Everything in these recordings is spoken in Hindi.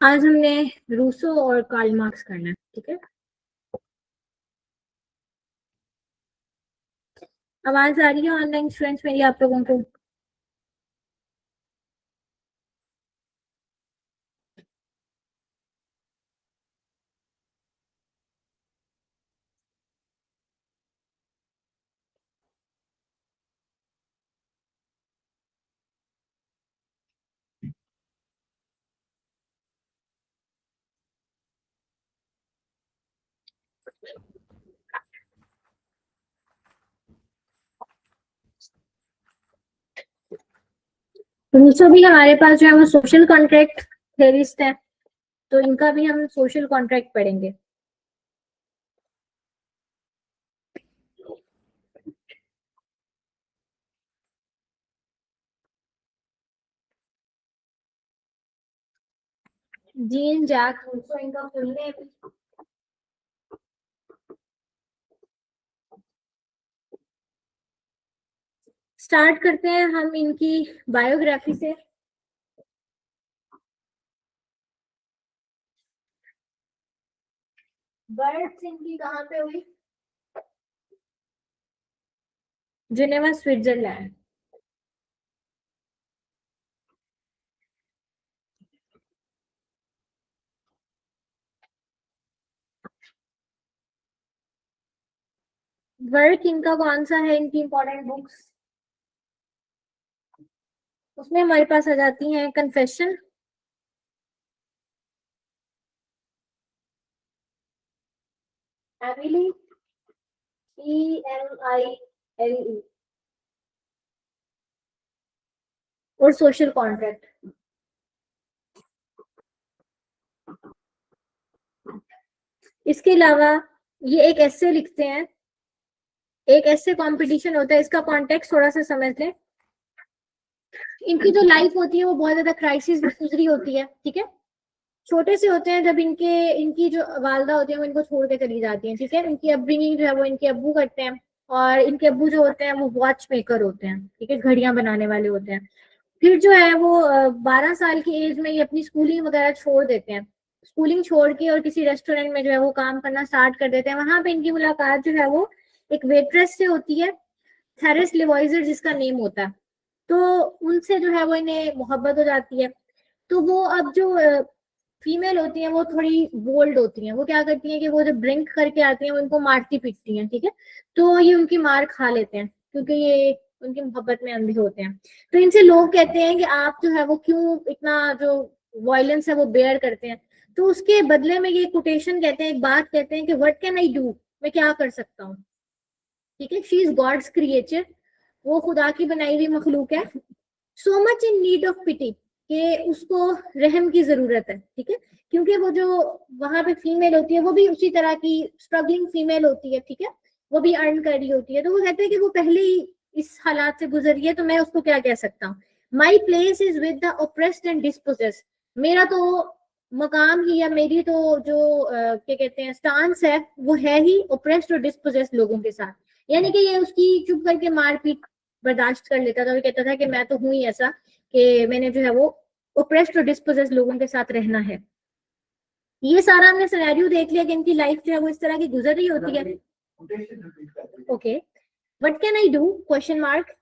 आज हमने रूसो और कार्ल मार्क्स करना है, ठीक है। आवाज आ रही है ऑनलाइन स्टूडेंट्स मेरी आप लोगों को? रूसो भी हमारे पास जो है वो सोशल कॉन्ट्रैक्ट थेरिस्ट है, तो इनका भी हम सोशल कॉन्ट्रैक्ट पढ़ेंगे। जीन जैक रूसो इनका फुल नेम। स्टार्ट करते हैं हम इनकी बायोग्राफी से। बर्थ इनकी कहाँ पे हुई? Geneva Switzerland. वर्क इनका कौन सा है, इनकी इंपॉर्टेंट बुक्स? उसमें हमारे पास आ जाती हैं कन्फेशन, एमिली, EMILE, और सोशल कॉन्ट्रैक्ट। इसके अलावा ये एक ऐसे लिखते हैं, एक ऐसे कंपटीशन होता है, इसका कॉन्टेक्स्ट थोड़ा सा समझ लें। इनकी जो लाइफ होती है वो बहुत ज्यादा क्राइसिस में गुजरी होती है, ठीक है। छोटे से होते हैं जब इनकी जो वालदा होती है वो इनको छोड़ के चली जाती है, ठीक है। इनकी अपब्रिंगिंग जो है वो इनके अब्बू करते हैं, और इनके अब्बू जो होते हैं वो वॉच मेकर होते हैं, ठीक है, घड़ियां बनाने वाले होते हैं। फिर जो है वो 12 साल की एज में ये अपनी स्कूलिंग वगैरह छोड़ देते हैं। स्कूलिंग छोड़ के और किसी रेस्टोरेंट में जो है वो काम करना स्टार्ट कर देते हैं। वहां पे इनकी मुलाकात जो है वो एक वेट्रेस से होती है, थेरेस लिवॉइजर जिसका नेम होता है। तो उनसे जो है वो इन्हें मोहब्बत हो जाती है। तो वो अब जो फीमेल होती हैं वो थोड़ी बोल्ड होती हैं, वो क्या करती हैं कि वो जब ड्रिंक करके आती हैं वो इनको मारती पीटती हैं, ठीक है। तो ये उनकी मार खा लेते हैं क्योंकि ये उनकी मोहब्बत में अंधे होते हैं। तो इनसे लोग कहते हैं कि आप जो है वो क्यों इतना जो वायलेंस है वो बेयर करते हैं। तो उसके बदले में ये कोटेशन कहते हैं, एक बात कहते हैं कि व्हाट कैन आई डू, मैं क्या कर सकता हूँ, ठीक है। शी इज गॉड्स क्रिएचर, वो खुदा की बनाई हुई मखलूक है। So much in need of pity, कि उसको रहम की जरूरत है, ठीक है। क्योंकि वो जो वहां पे फीमेल होती है वो भी उसी तरह की स्ट्रगलिंग फीमेल होती है, ठीक है। वो भी अर्न कर रही होती है, तो वो कहते हैं कि वो पहले ही इस हालात से गुजरी है, तो मैं उसको क्या कह सकता हूँ। My place is with the oppressed and dispossessed, मेरा तो मकाम ही या मेरी तो जो क्या कहते हैं स्टांस है वो है ही ओप्रेस्ड और डिस्पोजेस्ड लोगों के साथ। यानी कि ये उसकी चुप करके मारपीट बर्दाश्त कर लेता था, वो कहता था कि मैं तो हूं ही ऐसा कि मैंने जो है वो ओप्रेस्ड और डिस्पोजेस्ड लोगों के साथ रहना है। ये सारा हमने सिनेरियो देख लिया कि इनकी लाइफ जो है वो इस तरह की गुजर रही होती है। Okay, what can I do, question mark.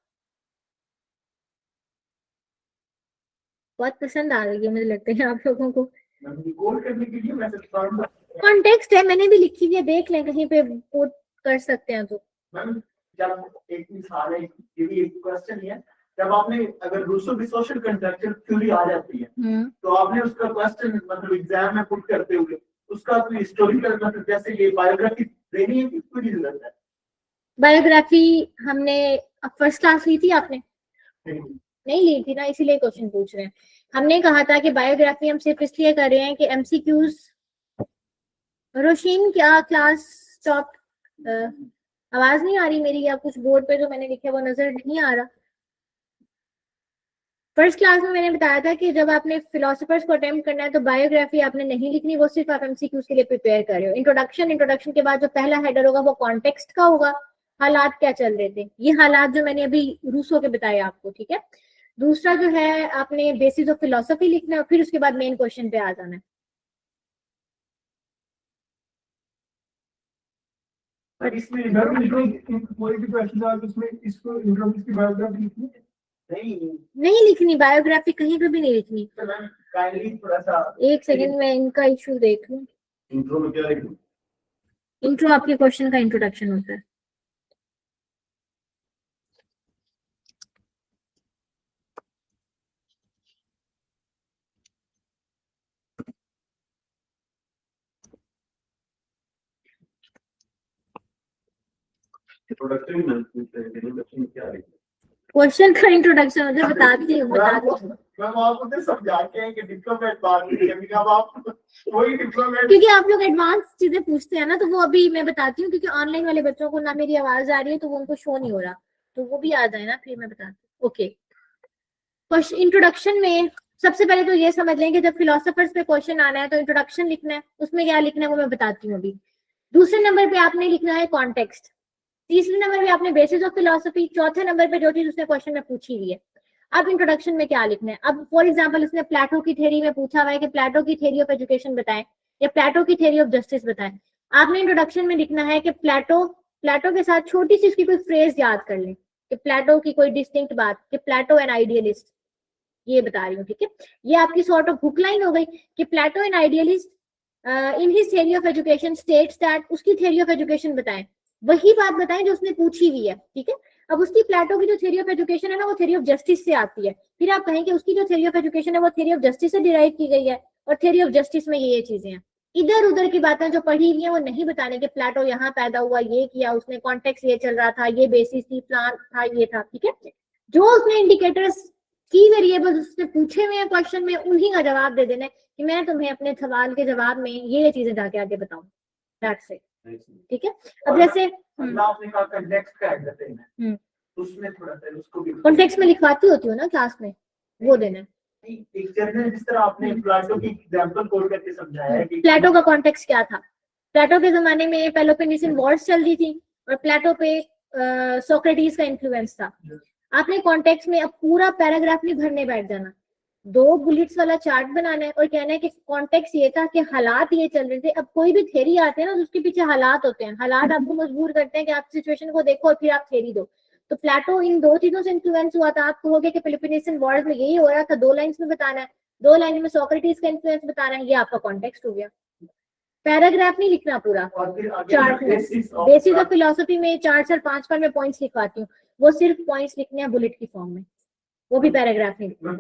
बहुत पसंद आ रही है मुझे लगता है आप लोगों को। कॉन्टेक्स्ट है, मैंने भी लिखी हुई है, देख लें कहीं पे कोट कर सकते हैं तो। जब एक मिसाल है, ये भी एक क्वेश्चन है, जब आपने अगर रूसो की सोशल कॉन्ट्रैक्चुअल थ्योरी आ जाती है तो आपने उसका क्वेश्चन मतलब एग्जाम में पुट करते हुए उसका कोई हिस्टोरिकल मतलब जैसे ये बायोग्राफी देनी है किसको की जरूरत है? बायोग्राफी हमने फर्स्ट क्लास ली थी, आपने नहीं ली थी ना, इसीलिए क्वेश्चन पूछ रहे हैं। हमने कहा था कि बायोग्राफी हम सिर्फ इसलिए कर रहे हैं कि एमसीक्यूज। रोशीन क्या क्लास स्टॉप, आवाज नहीं आ रही मेरी, या कुछ बोर्ड पे जो मैंने लिखा वो नजर नहीं आ रहा। फर्स्ट क्लास में मैंने बताया था कि जब आपने फिलोसफर्स को अटेम्प्ट करना है तो बायोग्राफी आपने नहीं लिखनी, वो सिर्फ आप एमसीक्यूज के लिए प्रिपेयर कर रहे हो। इंट्रोडक्शन के बाद जो पहला हेडर होगा वो कॉन्टेक्स्ट का होगा। हालात क्या चल रहे थे, ये हालात जो मैंने अभी रूसो के बताए आपको, ठीक है। दूसरा जो है आपने बेसिस ऑफ फिलोसफी लिखना है, फिर उसके बाद मेन क्वेश्चन पे आ जाना है। इसमें कोई भी क्वेश्चन आए तो उसमें इसको इंट्रोडक्शन की बायोग्राफी लिखनी है? नहीं लिखनी, बायोग्राफी कहीं पे भी नहीं लिखनी। तो मैम काइंडली थोड़ा सा एक सेकंड में इनका इशू देख लूं। इंट्रो में क्या लिखूं? इंट्रो आपके क्वेश्चन का इंट्रोडक्शन होता है। इंट्रोडक्शन क्या लिखूं? क्वेश्चन का इंट्रोडक्शन होता है, बताती हूँ। मैम आप मुझे समझाते हैं कि डिप्लोमेट बात नहीं है, अब आप वही डिप्लोमेट। क्योंकि आप लोग एडवांस चीजें पूछते हैं ना, तो वो अभी मैं बताती हूँ, क्योंकि ऑनलाइन वाले बच्चों को ना मेरी आवाज आ रही है तो वो उनको शो नहीं हो रहा, तो वो भी आ जाए ना, फिर मैं बताती हूँ। ओके, क्वेश्चन इंट्रोडक्शन में सबसे पहले तो ये समझ लें कि जब फिलोसोफर्स पे क्वेश्चन आना है तो इंट्रोडक्शन लिखना है, उसमें क्या लिखना है वो मैं बताती हूँ अभी। दूसरे नंबर पे आपने लिखना है कॉन्टेक्स्ट, तीसरे नंबर पे आपने बेसिस ऑफ फिलोसफी, चौथे नंबर पे जो चीज उसने क्वेश्चन में पूछी हुई है। अब इंट्रोडक्शन में क्या लिखना है, अब फॉर एग्जांपल इसने प्लेटो की थ्योरी में पूछा हुआ है कि प्लेटो की थ्योरी ऑफ एजुकेशन बताएं या प्लेटो की थ्योरी ऑफ जस्टिस बताएं। आपने इंट्रोडक्शन में लिखना है कि प्लेटो के साथ छोटी सी उसकी कोई फ्रेज याद कर लें कि प्लेटो की कोई डिस्टिंक्ट बात, कि प्लेटो एन आइडियलिस्ट, ये बता रही हूँ, ठीक है। ये आपकी सॉर्ट ऑफ हुक लाइन हो गई कि Plato an idealist in his theory of education states that, उसकी थ्योरी ऑफ एजुकेशन बताएं, वही बात बताएं जो उसने पूछी हुई है, ठीक है। अब उसकी प्लेटो की जो थ्योरी ऑफ एजुकेशन है ना, वो थ्योरी ऑफ जस्टिस से आती है, फिर आप कहें कि उसकी जो थ्योरी ऑफ एजुकेशन है वो थ्योरी ऑफ जस्टिस से डिराइव की गई है, और थ्योरी ऑफ जस्टिस में ये चीजें हैं। इधर उधर की बातें जो पढ़ी हुई है वो नहीं बताने के प्लेटो यहाँ पैदा हुआ, ये किया उसने, कॉन्टेक्स्ट ये चल रहा था, ये बेसिस थी, प्लान था, ये था, ठीक है। जो उसने इंडिकेटर्स की वेरिएबल्स उससे पूछे हुए हैं क्वेश्चन में, उन्हीं का जवाब दे देना है कि मैं तुम्हें अपने सवाल के जवाब में ये चीजें जाके आगे बताऊं, दैट्स इट, ठीक है। अब जैसे आपने कहा कॉन्टेक्स्ट का ऐड करते हैं, उसमें थोड़ा सा उसको भी कॉन्टेक्स्ट में लिखवाती होती हो ना क्लास में, वो देना है। एक जनरल जिस तरह आपने प्लेटो की एग्जांपल कोड करके समझाया है कि प्लेटो का कॉन्टेक्स्ट क्या था। प्लेटो के जमाने में पेलोपोनेसियन वॉर्स चल रही थी और प्लेटो पे सोक्रेटिस का इन्फ्लुएंस था। आपने कॉन्टेक्स्ट में अब पूरा पैराग्राफ नहीं भरने बैठ जाना, 2 बुलेट्स वाला चार्ट बनाना है और कहना है कि कॉन्टेक्स्ट ये था कि हालात ये चल रहे थे। अब कोई भी थ्योरी आते हैं ना, तो उसके पीछे हालात होते हैं, हालात आपको मजबूर करते हैं कि आप सिचुएशन को देखो और फिर आप थ्योरी दो। तो प्लेटो इन 2 चीजों से इन्फ्लुएंस हुआ था। आप कहोगे कि पेलोपोनेसियन वॉर्स में यही हो रहा था, 2 लाइंस में बताना है, 2 लाइन में सोक्रेटिस का इन्फ्लुएंस बताना है, ये आपका कॉन्टेक्स्ट हो गया। पैराग्राफ नहीं लिखना पूरा, चार्ट में। बेसिस ऑफ फिलोसफी में 4 से 5 पर मैं पॉइंट्स लिखवाती हूँ, वो सिर्फ पॉइंट्स लिखने हैं बुलेट की फॉर्म में, वो भी पैराग्राफ नहीं लिखना।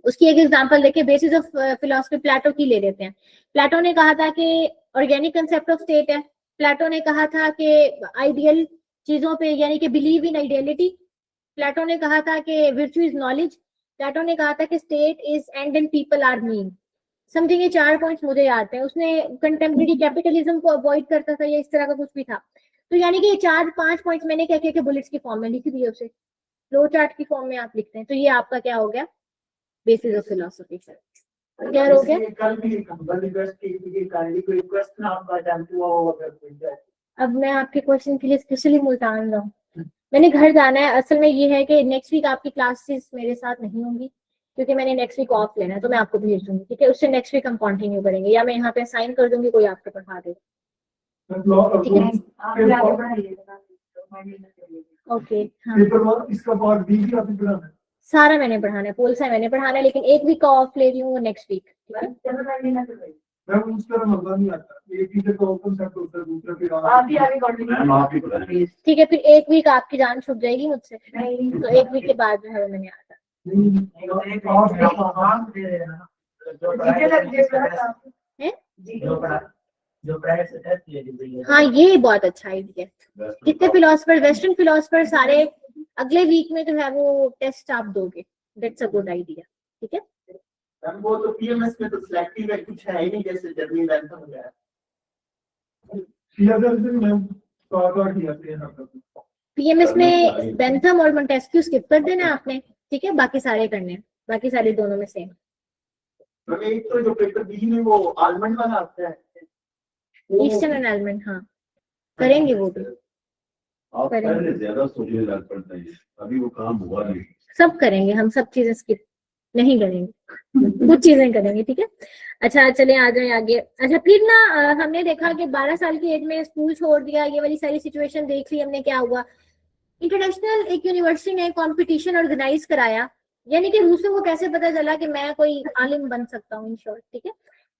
उसकी एक एग्जांपल देखिए, बेसिस ऑफ फिलोसफी प्लेटो की ले लेते हैं। प्लेटो ने कहा था कि ऑर्गेनिक कंसेप्ट ऑफ स्टेट है। प्लेटो ने कहा था कि आइडियल चीजों पे, यानी कि बिलीव इन आइडियलिटी। प्लेटो ने कहा था कि विर्च्यू इज नॉलेज। प्लेटो ने कहा था कि state is and and people are mean. समझेंगे, 4 पॉइंट्स मुझे याद हैं। उसने कंटेम्परेरी कैपिटलिज्म को अवॉइड करता था, या इस तरह का कुछ भी था। तो यानी कि ये 4-5 पॉइंट्स मैंने क्या किया कि बुलेट्स की फॉर्म में लिख दिए, उसे फ्लो चार्ट की फॉर्म में आप लिखते हैं। तो ये आपका क्या हो गया, बेसिस ऑफ फिलोसफी। क्या हो गया। कल भी रिक्वेस्ट की थी कि काइंडली कोई क्वेश्चन आपका अटेम्प्ट हुआ हो अगर कोई जाए। अब मैं आपके क्वेश्चन के लिए स्पेशली मुल्तान जाऊँ, मैंने घर जाना है। असल में ये है कि नेक्स्ट वीक आपकी क्लासेस मेरे साथ नहीं होंगी, क्योंकि मैंने नेक्स्ट वीक ऑफ लेना है, तो मैं आपको भेज दूंगी, ठीक है। उससे नेक्स्ट वीक हम कंटिन्यू करेंगे, या मैं यहाँ पे साइन कर दूंगी, कोई आपको पढ़ा दे, ठीक है। ओके, हाँ इसका पार्ट बी भी आपने पढ़ाना है? सारा मैंने पढ़ाना है, पोल सा मैंने पढ़ाना है, लेकिन एक वीक का ऑफ ले रही हूँ नेक्स्ट वीक, ठीक है। मैं उस तरह मजा नहीं आता, एक टीचर का ओपन सेट होता है, दूसरा फिर ठीक है, फिर एक वीक आपकी जान छुप जाएगी मुझसे, तो एक वीक के बाद जो है वो मैंने आता है। हाँ, ये बहुत अच्छा आइडिया है। कितने फिलोसफर, वेस्टर्न फिलोसफर सारे अगले वीक में जो है वो टेस्ट आप दोगे, दैट्स अ गुड आइडिया, ठीक है। वो तो पीएमएस में तो सिलेक्टिव है, कुछ है ही नहीं, जैसे जर्नी लेंथ हो गया पीएमएस में बेंथम और मोंटेस्क्यू स्किप कर देना आपने, ठीक है। बाकी सारे करने हैं, बाकी सारे दोनों में सेम। एक तो जो पेपर बी में वो आलमंड वाला आता है, ईस्टर्न एंड आलमंड, हाँ करेंगे वो भी। आप करेंगे। पहले ज्यादा सोचने लग पड़ता है, अभी वो काम हुआ नहीं। सब करेंगे, हम सब चीजें स्किप नहीं करेंगे, कुछ चीजें करेंगे, ठीक है। अच्छा चले आ जाए आगे। अच्छा फिर ना हमने देखा कि 12 साल की एज में स्कूल छोड़ दिया, ये वाली सारी सिचुएशन देख ली हमने, क्या हुआ। इंटरनेशनल एक यूनिवर्सिटी ने कंपटीशन ऑर्गेनाइज कराया, यानी कि रूसों को कैसे पता चला कि मैं कोई आलिम बन सकता हूँ, इन शॉर्ट, ठीक है।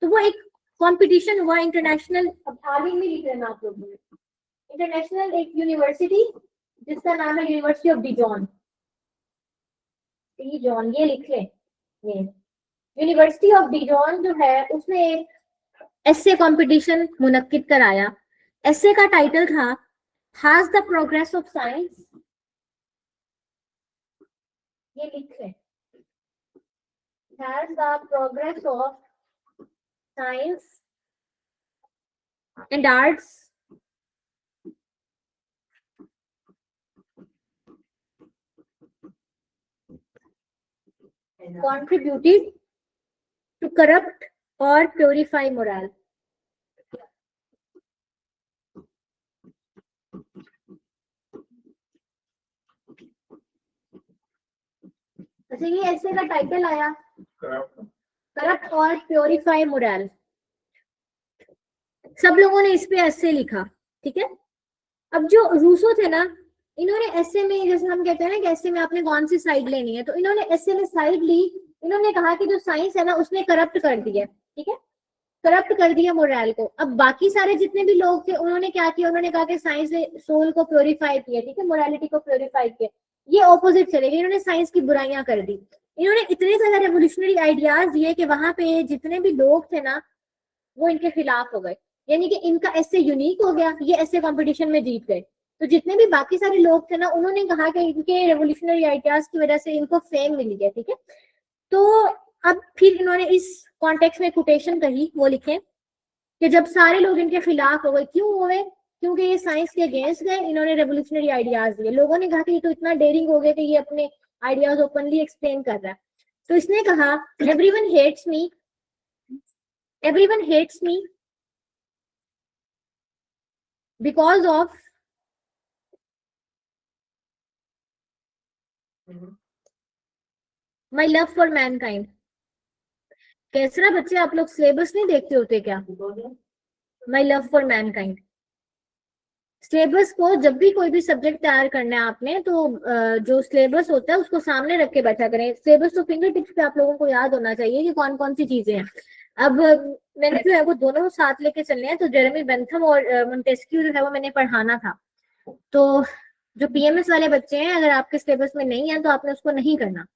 तो वो एक कंपटीशन हुआ इंटरनेशनल, अब आलिम नहीं लिख लेना आप लोग, इंटरनेशनल एक यूनिवर्सिटी जिसका नाम है यूनिवर्सिटी ऑफ डिजॉन, डिजॉन ये लिख ले, ये यूनिवर्सिटी ऑफ डिजॉन जो है उसने एक एस्से कंपटीशन मुनक्किद कराया। एस्से का टाइटल था has the progress of science, ये लिख ले, has the progress of science and arts contributed to corrupt or purify morale। अच्छा ये ऐसे का टाइटल आया करप्ट और प्योरीफाई मोरल, सब लोगों ने इस पे ऐसे लिखा, ठीक है। अब जो रूसो थे ना, इन्होंने ऐसे में, जैसे हम कहते हैं ना कि ऐसे में आपने कौन सी साइड लेनी है, तो इन्होंने ऐसे में साइड ली। इन्होंने कहा कि जो साइंस है ना उसने करप्ट कर दिया, ठीक है, करप्ट कर दिया मोरल को। अब बाकी सारे जितने भी लोग थे उन्होंने क्या किया, उन्होंने कहा कि साइंस ने सोल को प्योरीफाई किया, ठीक है, मोरालिटी को प्योरीफाई किया। ये ऑपोजिट चले गए, इन्होंने साइंस की बुराइयां कर दी। इन्होंने इतने सारे रेवोल्यूशनरी आइडियाज दिए कि वहां पे जितने भी लोग थे ना वो इनके खिलाफ हो गए, यानी कि इनका ऐसे यूनिक हो गया, ये ऐसे कंपटीशन में जीत गए। तो जितने भी बाकी सारे लोग थे ना उन्होंने कहा कि इनके रेवोल्यूशनरी आइडियाज की वजह से इनको फेम मिल गया, ठीक है। तो अब फिर इन्होंने इस कॉन्टेक्स्ट में कोटेशन कही, वो लिखे कि जब सारे लोग इनके खिलाफ हो गए, क्यों हो गए, क्योंकि ये साइंस के अगेंस्ट गए, इन्होंने रेवोल्यूशनरी आइडियाज दिए। लोगों ने कहा कि ये तो इतना डेयरिंग हो गया कि ये अपने आइडियाज ओपनली एक्सप्लेन कर रहा है। तो इसने कहा everyone hates me, everyone hates me because of my love for mankind. कैसे ना बच्चे आप लोग सिलेबस नहीं देखते होते क्या, माई लव फॉर मैनकाइंड। सिलेबस को जब भी कोई भी सब्जेक्ट तैयार करना है आपने, तो जो सिलेबस होता है उसको सामने रख के बैठा करें। सिलेबस तो फिंगर टिप्स पे आप लोगों को याद होना चाहिए कि कौन कौन सी चीजें हैं। अब मैंने जो है वो दोनों साथ लेके चलने हैं, तो जेरेमी बेंथम और मोंटेस्क्यू जो है वो मैंने पढ़ाना था। तो जो पीएमएस वाले बच्चे हैं, अगर आपके सिलेबस में नहीं है तो आपने उसको नहीं करना,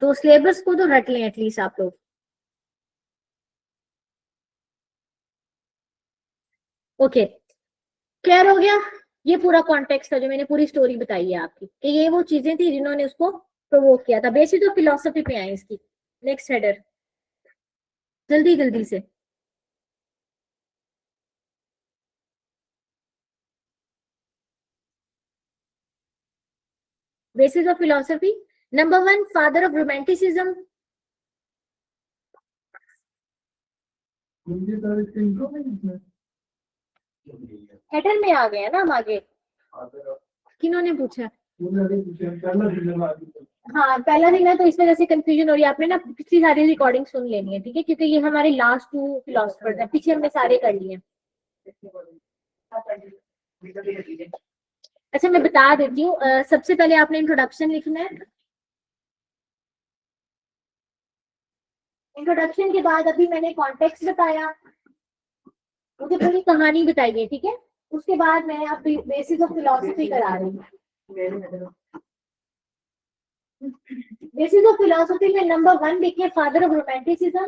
तो सिलेबस को तो रट लें एटलीस्ट आप लोग। ओके क्लियर हो गया। ये पूरा कॉन्टेक्स्ट था जो मैंने पूरी स्टोरी बताई है आपकी, कि ये वो चीजें थी जिन्होंने उसको प्रोवोक किया था। बेसिक तो फिलोसफी पे आए इसकी। नेक्स्ट हेडर जल्दी जल्दी से। Basis of philosophy, number 1 father of romanticism. मुझे तो इसके इंट्रो में इसमें हेडर में आ गए ना हम आगे। किन्होंने पूछा? पहला दिन हाँ पहला दिन है तो इस वजह से कंफ्यूजन हो रही है। आपने ना पिछली सारी रिकॉर्डिंग सुन लेनी है, ठीक है, क्योंकि ये हमारे लास्ट 2 फिलोसफर्स हैं, पीछे हमने सारे कर लिए हैं। अच्छा मैं बता देती हूँ, सबसे पहले आपने इंट्रोडक्शन लिखना है। इंट्रोडक्शन के बाद अभी मैंने कॉन्टेक्स्ट बताया, मुझे पूरी कहानी बताई है, ठीक है। उसके बाद मैं अब बेसिस ऑफ फिलोसफी करा रही हूँ। बेसिस ऑफ फिलोसफी में नंबर 1 लिखे फादर ऑफ रोमांटिसिज्म।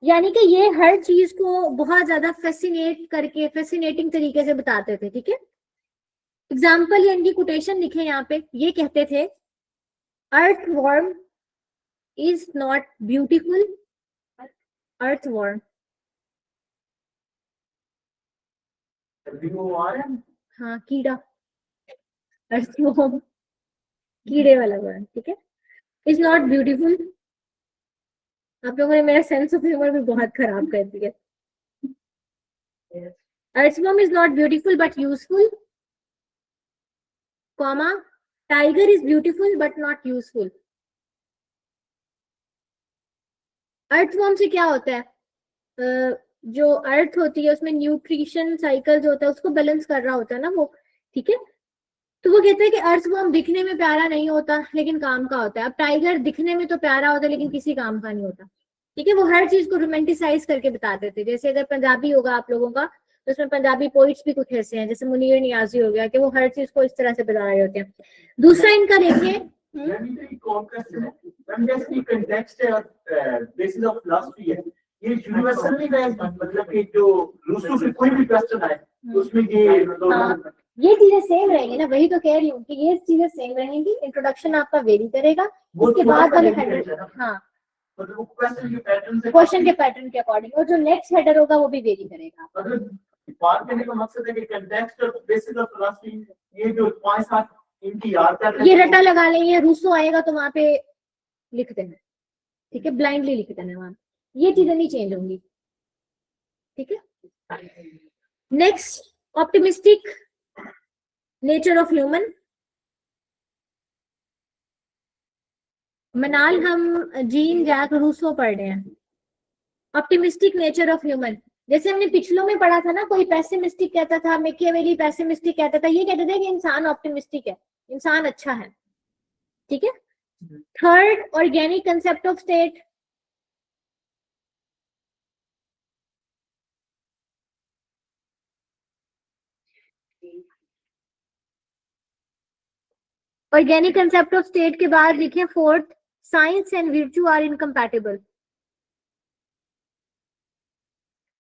यानी कि ये हर चीज को बहुत ज्यादा फैसिनेट करके, फैसिनेटिंग तरीके से बताते थे, ठीक है। एग्जाम्पल या इनकी कोटेशन लिखे यहाँ पे। ये कहते थे earthworm is not beautiful, earthworm, हाँ कीड़ा, अर्थवर्म कीड़े वाला वर्म, ठीक है, इज नॉट ब्यूटीफुल, आप लोगों ने मेरा सेंस ऑफ ह्यूमर भी बहुत खराब कर दिया। Earthworm is not beautiful but useful, comma tiger is beautiful but not useful. Earthworm से क्या होता है, जो अर्थ होती है उसमें न्यूट्रिशन साइकिल जो होता है उसको बैलेंस कर रहा होता है ना वो, ठीक है। तो वो कहते हैं कि अर्थवर्म दिखने में प्यारा नहीं होता लेकिन काम का होता है। अब टाइगर दिखने में तो प्यारा होता है लेकिन किसी काम का नहीं होता, ठीक है। वो हर चीज को रोमांटिसाइज करके बताते थे। जैसे अगर पंजाबी होगा आप लोगों का तो उसमें पंजाबी पोइट्स भी कुछ ऐसे हैं, जैसे मुनीर नियाजी हो गया, कि वो हर चीज को इस तरह से बता रहे होते हैं। दूसरा इनका देखिए, ये यूनिवर्सल नहीं है, मतलब कि जो रूसो से कोई भी क्वेश्चन आए उसमें ये चीजें सेम रहेंगी ना, वही तो कह रही हूँ कि ये चीजें सेम रहेंगी। इंट्रोडक्शन आपका वेरी करेगा, उसके बाद वाले हेडर, हाँ मतलब क्वेश्चन क्वेश्चन के पैटर्न के अकॉर्डिंग, और जो नेक्स्ट हेडर होगा वो भी वेरी करेगा। मतलब बात करने का मकसद है कि कंटेक्स्ट और बेसिस ऑफ फिलॉसफी, ये जो 5-7 इनकी याद कर ये रटा लगा लें, ये रूसो आएगा तो वहां पे लिख देना, ठीक है, ब्लाइंडली लिख देना वहां, ये चीजें नहीं चेंज होंगी, ठीक है। Next, optimistic nature of human. मनाल हम जीन जैक रूसो पढ़ रहे हैं। ऑप्टिमिस्टिक नेचर ऑफ ह्यूमन, जैसे हमने पिछलों में पढ़ा था ना, कोई पैसिमिस्टिक कहता था, मैकियावेली पैसिमिस्टिक कहता था, ये कहते थे कि इंसान ऑप्टिमिस्टिक है, इंसान अच्छा है, ठीक है। Third, organic concept of state. Organic concept of state के बाद लिखे fourth, science and virtue are incompatible.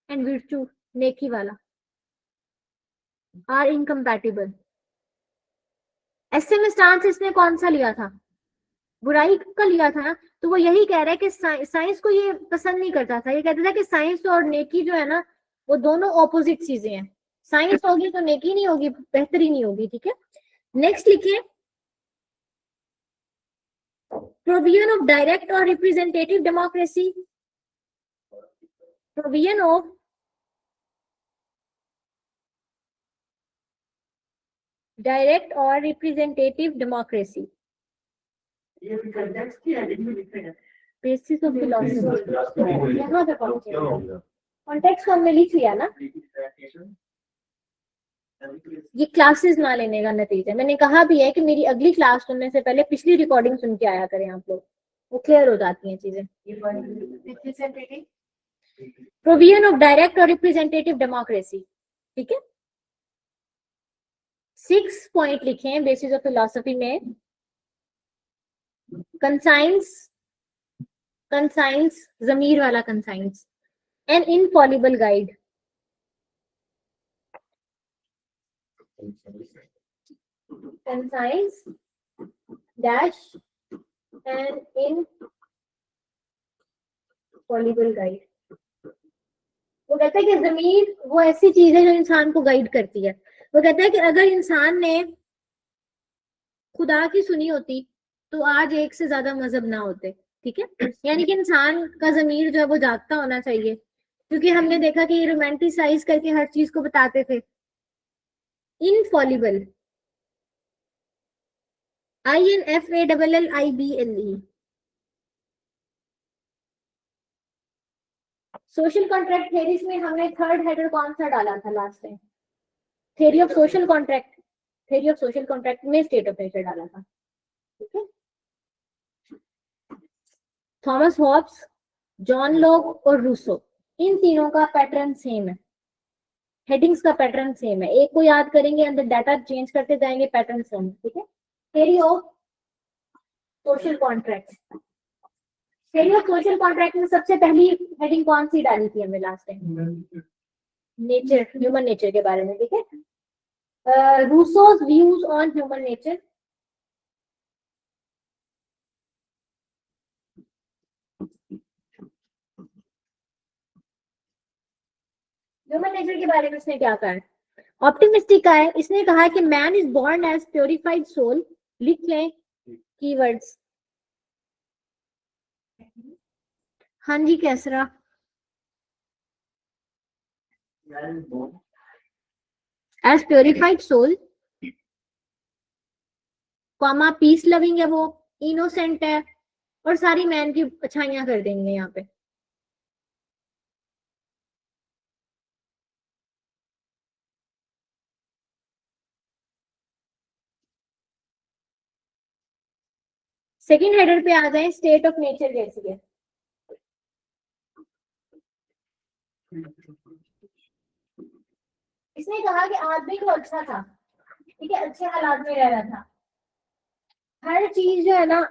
And virtue, नेकी वाला, आर इनकम्पैटिबल। ऐसे में स्टांस इसने कौन सा लिया था, बुराई का लिया था ना, तो वो यही कह रहा है कि साइंस को ये पसंद नहीं करता था। ये कहता था कि साइंस और नेकी जो है ना वो दोनों ऑपोजिट चीजें हैं, साइंस होगी तो नेकी नहीं होगी, बेहतरी नहीं होगी, ठीक है। नेक्स्ट लिखिए, provision of direct or representative democracy, provision of direct or representative democracy, ये भी कंटेक्स्ट की हेडिंग में लिखते हैं। basis of philosophy, यहाँ पे क्या हो गया? कॉन्टेक्स्ट हमने लिख लिया ना। ये क्लासेस ना लेने का नतीजा, मैंने कहा भी है कि मेरी अगली क्लास सुनने से पहले पिछली रिकॉर्डिंग सुन के आया करें आप लोग, वो क्लियर हो जाती हैं चीजें। प्रोविजन ऑफ डायरेक्ट और रिप्रेजेंटेटिव डेमोक्रेसी, ठीक है। 6 पॉइंट लिखे हैं बेसिस ऑफ फिलोसफी में। कंसाइंस, कंसाइंस जमीर वाला conscience, an infallible guide, conscience dash an infallible guide. वो कहता है कि जमीर वो ऐसी चीज है जो इंसान को गाइड करती है। वो कहता है कि अगर इंसान ने खुदा की सुनी होती तो आज एक से ज्यादा मजहब ना होते, ठीक है। यानी कि इंसान का जमीर जो है वो जागता होना चाहिए, क्योंकि हमने देखा कि ये रोमांटिसाइज करके हर चीज को बताते थे। Infallible, INFALLIBLE। Social contract theories में हमने थर्ड हेडर कौन सा डाला था last time, theory of social contract, theory of social contract में स्टेट ऑफ नेचर डाला था, ठीक है। थॉमस हॉब्स, जॉन लॉक और रूसो, इन तीनों का पैटर्न सेम है, हेडिंग्स का पैटर्न सेम है। एक को याद करेंगे, अंदर डाटा चेंज करते जाएंगे, पैटर्न सेम, ठीक है। Theory of social contract, theory of social contract में सबसे पहली हेडिंग कौन सी डाली थी हमने last time, nature, human nature के बारे में, ठीक है। Rousseau's views on human nature, human nature के बारे में इसने क्या कहा है, ऑप्टिमिस्टिक का है। इसने कहा कि man is born as purified soul, लिख लें कीवर्ड्स, हाँ जी Qaisra, as purified soul, comma peace loving है वो, इनोसेंट है और सारी मैन की अच्छाइयां कर देंगे यहाँ पे। सेकंड हेडर पे आ जाए, स्टेट ऑफ नेचर कैसी है। इसने कहा कि आदमी को अच्छा था, ठीक है, अच्छे हालात में रह रहा था, हर चीज जो है ना,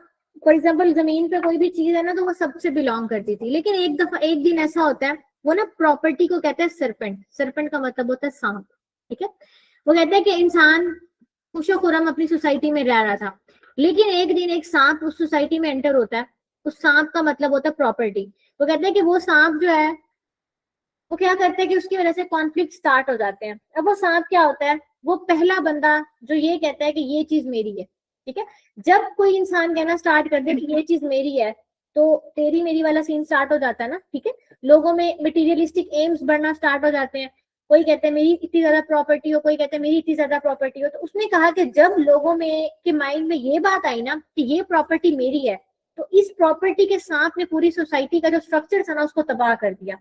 फॉर एग्जाम्पल जमीन पे कोई भी चीज है ना तो वो सबसे बिलोंग करती थी, लेकिन एक दफा एक दिन ऐसा होता है, वो ना प्रॉपर्टी को कहते हैं सरपेंट, सरपेंट का मतलब होता है सांप, ठीक है। वो कहते हैं कि इंसान खुशो खुरम अपनी सोसाइटी में रह रहा था, लेकिन एक दिन एक सांप उस सोसाइटी में एंटर होता है, उस सांप का मतलब होता है प्रॉपर्टी। वो कहते हैं कि वो सांप जो है वो क्या करते हैं कि उसकी वजह से कॉन्फ्लिक्ट स्टार्ट हो जाते हैं। अब वो सांप क्या होता है, वो पहला बंदा जो ये कहता है कि ये चीज मेरी है, ठीक है। जब कोई इंसान कहना स्टार्ट कर दे कि ये चीज मेरी है, तो तेरी मेरी वाला सीन स्टार्ट हो जाता है ना, ठीक है। लोगों में मटेरियलिस्टिक एम्स बढ़ना स्टार्ट हो जाते हैं, कोई कहते हैं मेरी इतनी ज्यादा प्रॉपर्टी हो, कोई कहते हैं मेरी इतनी ज्यादा प्रॉपर्टी हो। तो उसने कहा कि जब लोगों में के माइंड में ये बात आई ना कि ये प्रॉपर्टी मेरी है, तो इस प्रॉपर्टी के सांप ने पूरी सोसाइटी का जो स्ट्रक्चर था ना उसको तबाह कर दिया।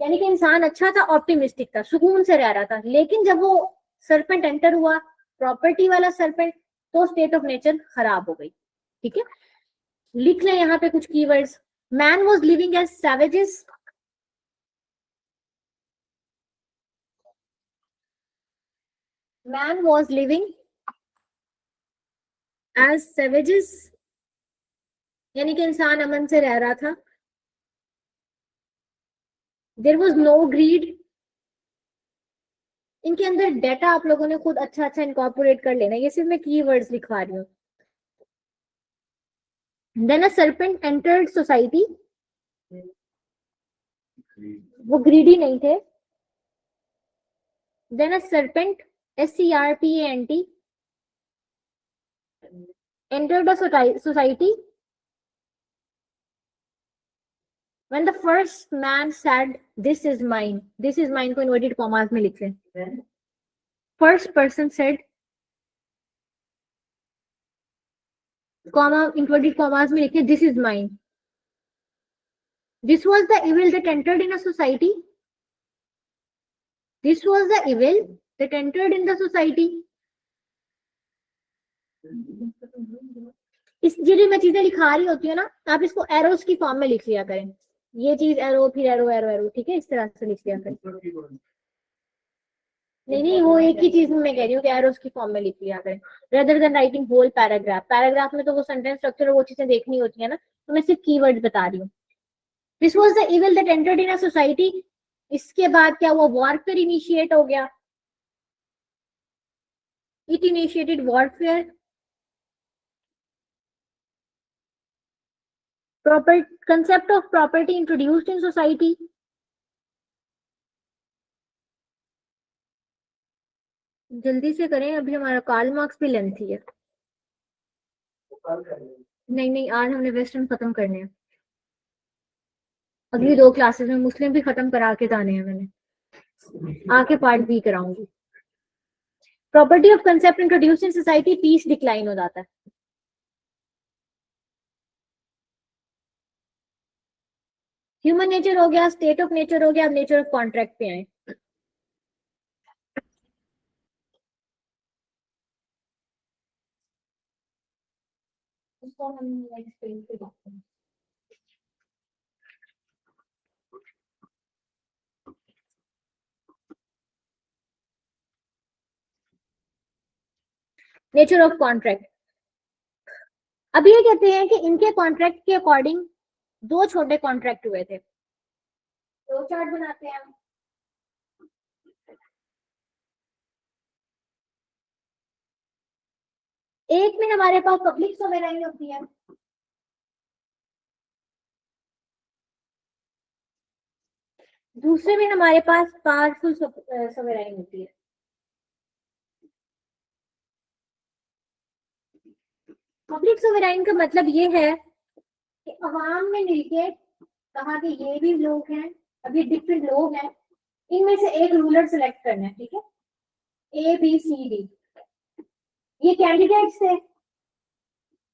यानी कि इंसान अच्छा था, ऑप्टिमिस्टिक था, सुकून से रह रहा था, लेकिन जब वो सरपेंट एंटर हुआ, प्रॉपर्टी वाला सरपेंट, तो स्टेट ऑफ नेचर खराब हो गई, ठीक है। लिख लें यहाँ पे कुछ keywords. Man was living as savages, man was living as savages, यानी कि इंसान अमन से रह रहा था। देयर वाज नो ग्रीड, इनके अंदर डेटा आप लोगों ने खुद अच्छा अच्छा इनकॉर्पोरेट कर लेना, ये सिर्फ मैं कीवर्ड्स लिखवा रही हूँ। Then a serpent entered society, वो ग्रीडी नहीं थे। Then a serpent, SERPANT, entered a society when the first man said this is mine, this is mine को inverted commas में लिख लें। first person said, comma inverted commas में लिखे this is mine, this was the evil that entered in a society, this was the evil that entered in the society। इस ये जो मैं चीजें लिखा रही होती हूँ ना, आप इसको एरोस की फॉर्म में लिख लिया करें, ये चीज एरो फिर एरो एरो एरो, ठीक है, इस तरह से लिख लिया करें। नहीं नहीं, वो एक ही चीज मैं कह रही हूँ कि एरोस की फॉर्म में लिख लिया करें, rather than writing whole paragraph. Paragraph में तो वो सेंटेंस स्ट्रक्चर और वो चीजें देखनी होती है ना, तो मैं सिर्फ कीवर्ड बता रही हूँ। This was the evil that entered in a society, इसके बाद क्या हुआ, वॉरफेयर इनिशिएट हो गया, it initiated warfare. Proper concept of property introduced in society, जल्दी से करें अभी हमारा कार्ल मार्क्स भी लेंथी है। नहीं नहीं, आज हमने वेस्टर्न खत्म करने हैं, अगली 2 क्लासेस में मुस्लिम भी खत्म करा के जाने हैं, मैंने आके पार्ट बी कराऊंगी। Property of concept introduce in society, peace decline हो जाता है। ह्यूमन नेचर हो गया, स्टेट ऑफ नेचर हो गया, अब नेचर ऑफ कॉन्ट्रैक्ट पे आए। उसको हम नेक्स्ट पेज पे देखते हैं। नेचर ऑफ कॉन्ट्रैक्ट, अब ये कहते हैं कि इनके कॉन्ट्रैक्ट के अकॉर्डिंग 2 छोटे कॉन्ट्रैक्ट हुए थे। तो चार्ट बनाते हैं हम। एक में हमारे पास पब्लिक सोवेराइन होती है, दूसरे में हमारे पास पावरफुल सोवेराइन होती है। पब्लिक सोवेराइन का मतलब ये है कि अवाम में मिलके कहा कि ये भी लोग हैं, अभी डिफरेंट लोग हैं, इनमें से एक रूलर सेलेक्ट करना है, ठीक है, ए बी सी डी, ये कैंडिडेट्स थे।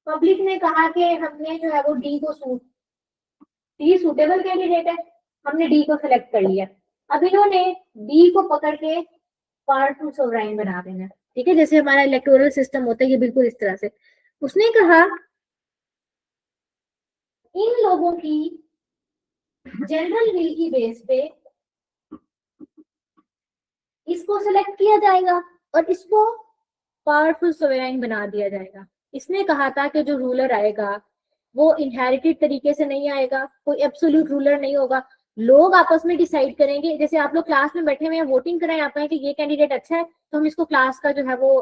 पब्लिक ने कहा कि हमने जो है वो डी को डी सूटेबल कैंडिडेट है, हमने डी को सिलेक्ट कर लिया। अब इन्होंने डी को पकड़ के पावरफुल सोवराइन बना देना, ठीक है, जैसे हमारा इलेक्टोरल सिस्टम होता है, ये बिल्कुल इस तरह से। उसने कहा इन लोगों की जनरल विल की बेस पे इसको सिलेक्ट किया जाएगा और इसको पावरफुल सोवराइन बना दिया जाएगा। इसने कहा था कि जो रूलर आएगा वो इनहेरिटेड तरीके से नहीं आएगा, कोई एब्सोल्यूट रूलर नहीं होगा, लोग आपस में डिसाइड करेंगे। जैसे आप लोग क्लास में बैठे हुए हैं, वोटिंग कराएं आप कि ये कैंडिडेट अच्छा है तो हम इसको क्लास का जो है वो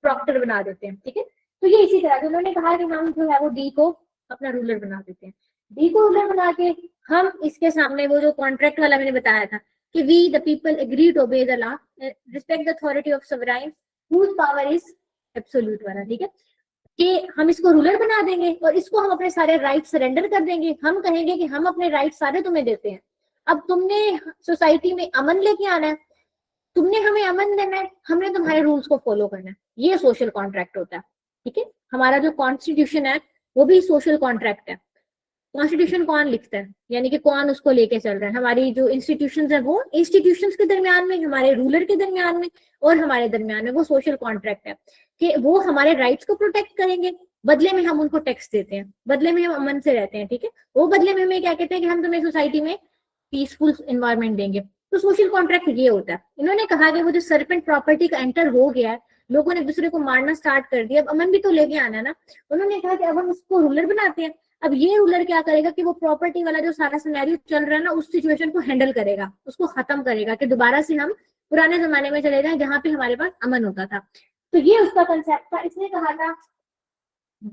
प्रॉक्टर बना देते हैं, ठीक है। तो ये इसी तरह उन्होंने कहा कि हम जो है वो डी को अपना रूलर बना देते हैं। डी को रूलर बना के हम इसके सामने वो जो कॉन्ट्रैक्ट वाला मैंने बताया था कि we the people agree to obey the law, respect the authority of sovereign whose power is absolute वाला, ठीक है, कि हम इसको रूलर बना देंगे और इसको हम अपने सारे राइट सरेंडर कर देंगे। हम कहेंगे कि हम अपने राइट सारे तुम्हें देते हैं, अब तुमने सोसाइटी में अमन लेके आना है, तुमने हमें अमन देना है, हमने तुम्हारे रूल्स को फॉलो करना है। ये सोशल कॉन्ट्रैक्ट होता है, ठीक है। हमारा जो कॉन्स्टिट्यूशन है वो भी सोशल कॉन्ट्रैक्ट है। कॉन्स्टिट्यूशन कौन लिखता है, यानी कि कौन उसको लेके चल रहा है, हमारी जो इंस्टीट्यूशंस है वो इंस्टीट्यूशंस के दरमियान में, हमारे रूलर के दरमियान में और हमारे दरमियान में वो सोशल कॉन्ट्रैक्ट है कि वो हमारे राइट्स को प्रोटेक्ट करेंगे, बदले में हम उनको टैक्स देते हैं, बदले में हम अमन से रहते हैं, ठीक है। वो बदले में हमें क्या कहते हैं कि हम तुम्हें सोसाइटी में पीसफुल एनवायरनमेंट देंगे। तो सोशल कॉन्ट्रैक्ट ये होता है। इन्होंने कहा कि वो जो सर्पेंट प्रॉपर्टी का एंटर हो गया है, लोगों ने एक दूसरे को मारना स्टार्ट कर दिया, अब अमन भी तो लेके आना है ना। उन्होंने कहा कि अब हम उसको रूलर बनाते हैं। अब ये रूलर क्या करेगा कि वो प्रॉपर्टी वाला जो सारा सिनेरियो चल रहा है ना, उस सिचुएशन को हैंडल करेगा, उसको खत्म करेगा कि दोबारा से हम पुराने जमाने में चले जाएं जहां पे हमारे पास अमन होता था। तो ये उसका कंसेप्ट था। इसने कहा था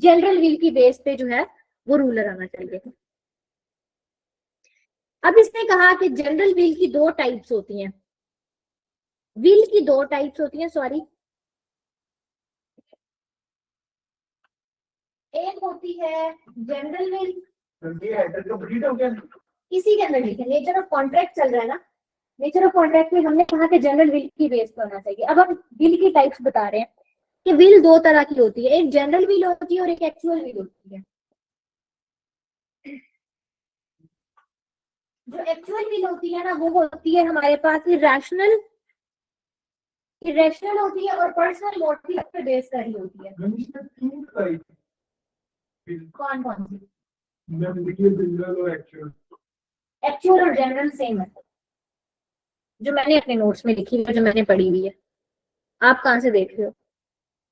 जनरल विल की बेस पे जो है वो रूलर आना चाहिए। अब इसने कहा कि जनरल विल की दो टाइप्स होती हैं, विल की दो टाइप्स होती हैं, सॉरी, एक होती है जनरल विल, ये हेडर कंप्लीट हो गया। इसी के अंदर लिखे नेचर ऑफ कॉन्ट्रैक्ट चल रहा है ना, नेचर ऑफ कॉन्ट्रैक्ट में हमने कहा कि जनरल विल की बेस पर होना चाहिए। अब हम विल की टाइप्स बता रहे हैं कि विल दो तरह की होती है, एक जनरल विल होती है और एक एक्चुअल विल होती है। जो एक्चुअल विल होती है ना वो होती है हमारे पास इरेशनल होती है और पर्सनल मोटिव पे बेस करी होती है। इसमें तीन टाइप, कौन कौन सी? जनरल और एक्चुअल। एक्चुअल और जनरल सेम है, जो मैंने अपने नोट्स में लिखी है, जो मैंने पढ़ी हुई है। आप कहाँ से देख रहे हो?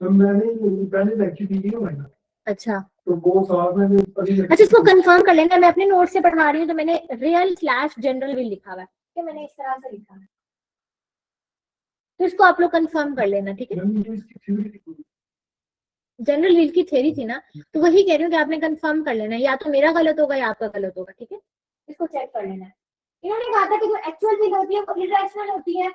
तो मैंने पहले लेक्चर दी है मैंने, अच्छा तो वो साथ में अच्छा, इसको कंफर्म कर लेना, मैं अपने नोट से पढ़ा रही हूँ तो मैंने रियल स्लैश जनरल विल लिखा हुआ है कि मैंने इस तरह से लिखा है, तो इसको आप लोग कंफर्म कर लेना, ठीक है। जनरल विल की थ्योरी थी ना, तो वही कह रही हूँ कि आपने कंफर्म कर लेना है, या तो मेरा गलत होगा या आपका गलत होगा, ठीक है, इसको चेक कर लेना है। इन्होंने कहा था कि जो एक्चुअल विल होती है वो इरेशनल होती है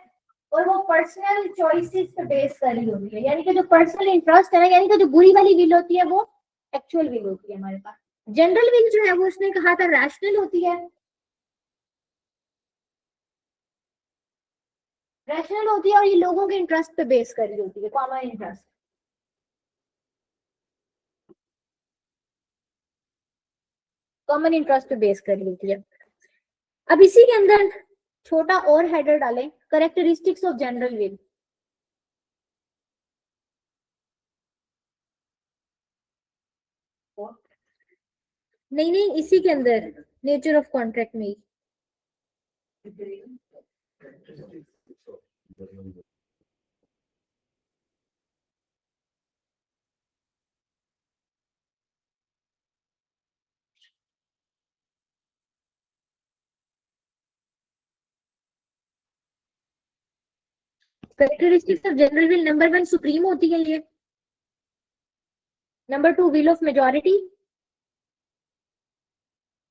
और वो पर्सनल चॉइसेस पे बेस करी होती है, यानी कि जो पर्सनल इंटरेस्ट है ना, यानी कि जो बुरी वाली विल होती है वो एक्चुअल विल होती है हमारे पास। जनरल विल जो है वो उसने कहा था रैशनल होती है, रैशनल होती है और ये लोगों के इंटरेस्ट पे बेस करी होती है, कॉमन इंटरेस्ट। कॉमन इंटरेस्ट पे बेस करी होती है। अब इसी के अंदर छोटा और हेडर डालें, कैरेक्टरिस्टिक्स ऑफ जनरल विल। नहीं नहीं, इसी के अंदर नेचर ऑफ कॉन्ट्रैक्ट में ही। Characteristics of general will, number 1 supreme होती है ये, number 2 will of majority,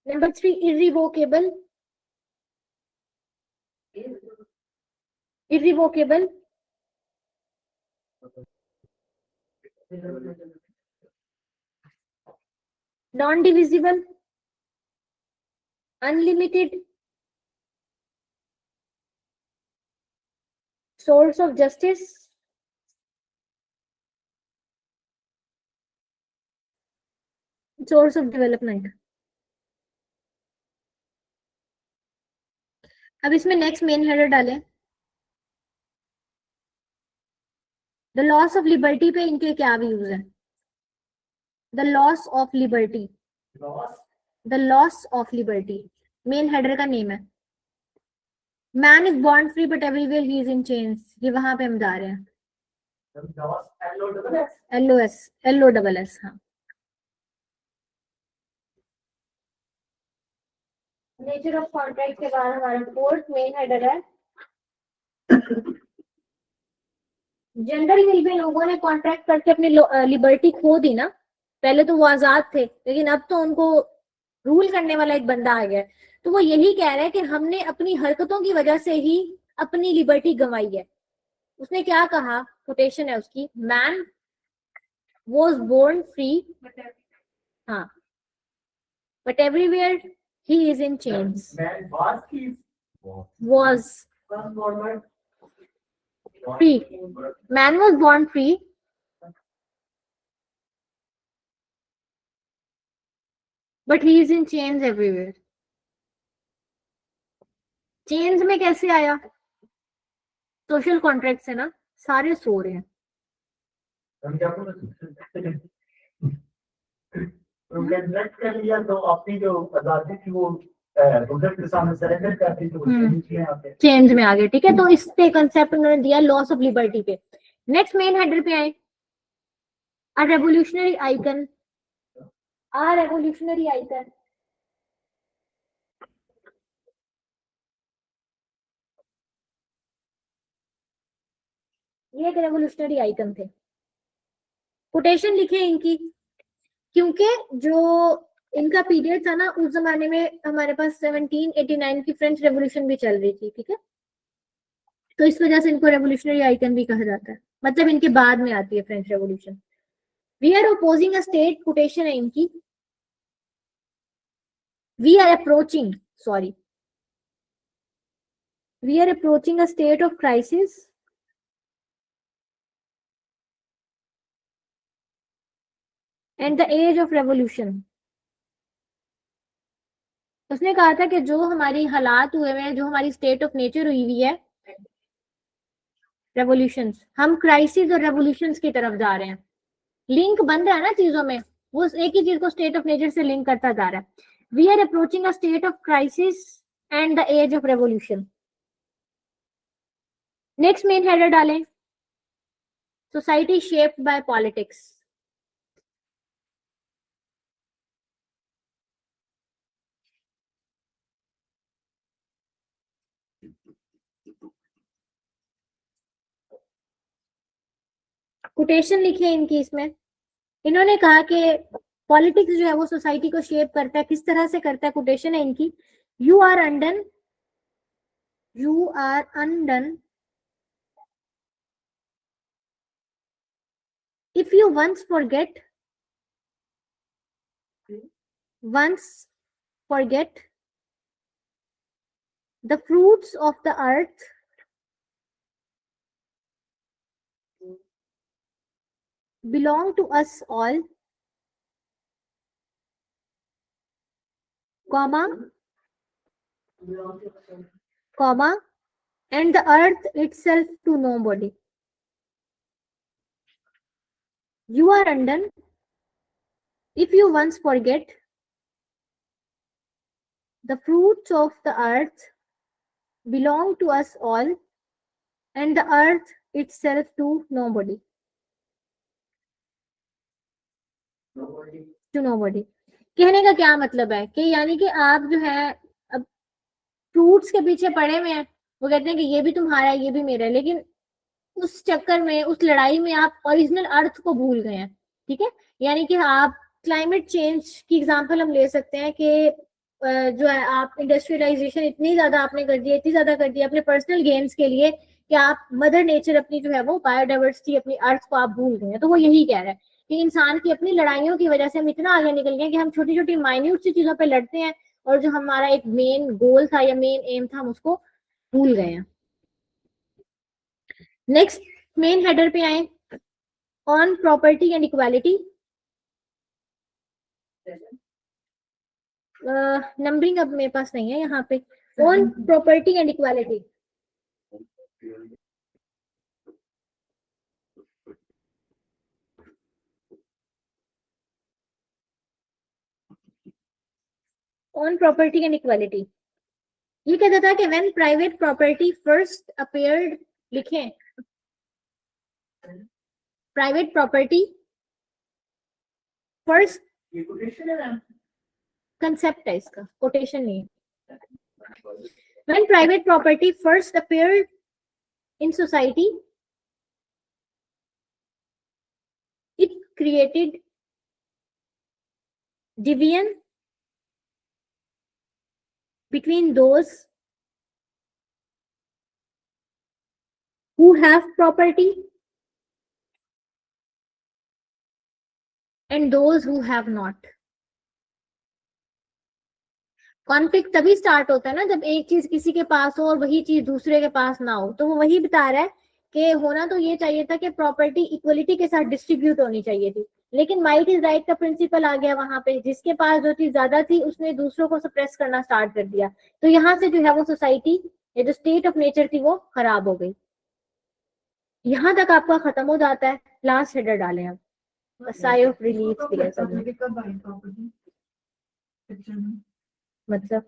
number 3 irrevocable, irrevocable, non divisible, unlimited source of justice, source of development. अब इसमें नेक्स्ट मेन हेडर डालें, द लॉस ऑफ लिबर्टी पे इनके क्या व्यूज है? The loss of liberty, the loss of liberty main header का नेम है। Man is born free but everywhere he is in chains, ये वहां पे हम जा रहे हैं। LOS, हाँ। नेचर ऑफ कॉन्ट्रैक्ट के बाद हमारा फोर्थ मेन हेडर है, जनरल विल में लोगों ने कॉन्ट्रैक्ट करके अपनी लिबर्टी खो दी ना। पहले तो वो आजाद थे, लेकिन अब तो उनको रूल करने वाला एक बंदा आ गया है। तो वो यही कह रहा है कि हमने अपनी हरकतों की वजह से ही अपनी लिबर्टी गंवाई है। उसने क्या कहा, कोटेशन है उसकी, मैन वॉज बोर्न फ्री, हाँ, but everywhere he is in chains. Was free, man was born free but he is in chains everywhere. Chains में कैसे आया? सोशल कॉन्ट्रैक्ट से ना, सारे सो रहे हैं। कॉन्ट्रैक्ट कर लिया तो अपनी जो आजादी थी वो के सामने सरेंडर करती तो चेंज में आ गए, ठीक है। तो इस पे कंसेप्ट उन्होंने दिया लॉस ऑफ लिबर्टी पे। नेक्स्ट मेन हेडर पे आए, a revolutionary icon, a revolutionary icon. ये एक रेवोल्यूशनरी आइकन थे। कोटेशन लिखे इनकी, क्योंकि जो इनका पीरियड था ना, उस जमाने में हमारे पास 1789 की फ्रेंच रेवोल्यूशन भी चल रही थी, ठीक है। तो इस वजह से इनको रेवोल्यूशनरी आइकन भी कहा जाता है, मतलब इनके बाद में आती है French revolution. We are opposing a state, quotation है इनकी, we are approaching, sorry, we are approaching a state of crisis and the age of revolution. उसने कहा था कि जो हमारी हालात हुए हैं, जो हमारी स्टेट ऑफ नेचर हुई हुई है, रेवोल्यूशंस, हम क्राइसिस और रेवोल्यूशंस की तरफ जा रहे हैं। लिंक बन रहा है ना चीजों में, वो एक ही चीज को स्टेट ऑफ नेचर से लिंक करता जा रहा है। We are approaching a state of crisis and the age of revolution. Next main header डालें, society shaped by politics. Quotation लिखे इनकी, इसमें इन्होंने कहा कि पॉलिटिक्स जो है वो सोसाइटी को शेप करता है। किस तरह से करता है? कोटेशन है इनकी, you are undone if you once forget the fruits of the earth belong to us all, comma, and the earth itself to nobody. You are undone if you once forget the fruits of the earth belong to us all, and the earth itself to nobody. To nobody कहने का क्या मतलब है कि यानी कि आप जो है अब फ्रूट्स के पीछे पड़े हुए हैं, वो कहते हैं कि ये भी तुम्हारा है, ये भी मेरा है, लेकिन उस चक्कर में, उस लड़ाई में आप ओरिजिनल अर्थ को भूल गए हैं, ठीक है। यानी कि आप क्लाइमेट चेंज की एग्जांपल हम ले सकते हैं कि जो है आप इंडस्ट्रियलाइजेशन इतनी ज्यादा आपने कर दी, इतनी ज्यादा कर दी अपने पर्सनल गेम्स के लिए कि आप मदर नेचर अपनी जो है वो बायोडाइवर्सिटी, अपनी अर्थ को आप भूल गए हैं। तो वो यही कह रहा है कि इंसान की अपनी लड़ाइयों की वजह से हम इतना आगे निकल गए कि हम छोटी छोटी माइन्यूट सी चीजों पे लड़ते हैं और जो हमारा एक मेन गोल था या मेन एम था हम उसको भूल गए हैं। नेक्स्ट मेन हेडर पे आए, on property and equality. Numbering अब मेरे पास नहीं है यहाँ पे। On property and equality, on property and equality ये कहता था कि when private property first appeared, लिखें प्राइवेट प्रॉपर्टी फर्स्ट, ये कोटेशन है ना? कंसेप्ट है इसका, कोटेशन नहीं है। When private property first appeared in society, it created division between those who have property and those who have not. Conflict तभी स्टार्ट होता है ना जब एक चीज किसी के पास हो और वही चीज दूसरे के पास ना हो। तो वो वही बता रहा है कि होना तो ये चाहिए था कि प्रॉपर्टी इक्वलिटी के साथ डिस्ट्रीब्यूट होनी चाहिए थी, लेकिन माइट इज राइट का प्रिंसिपल आ गया वहां पे। जिसके पास जो चीज ज्यादा थी उसने दूसरों को सप्रेस करना स्टार्ट कर दिया। तो यहाँ से जो है वो सोसाइटी या जो स्टेट ऑफ नेचर थी वो खराब हो गई। यहाँ तक आपका खत्म हो जाता है। लास्ट हेडर डालें अब, साई ऑफ रिलीफ दिया सबने। मतलब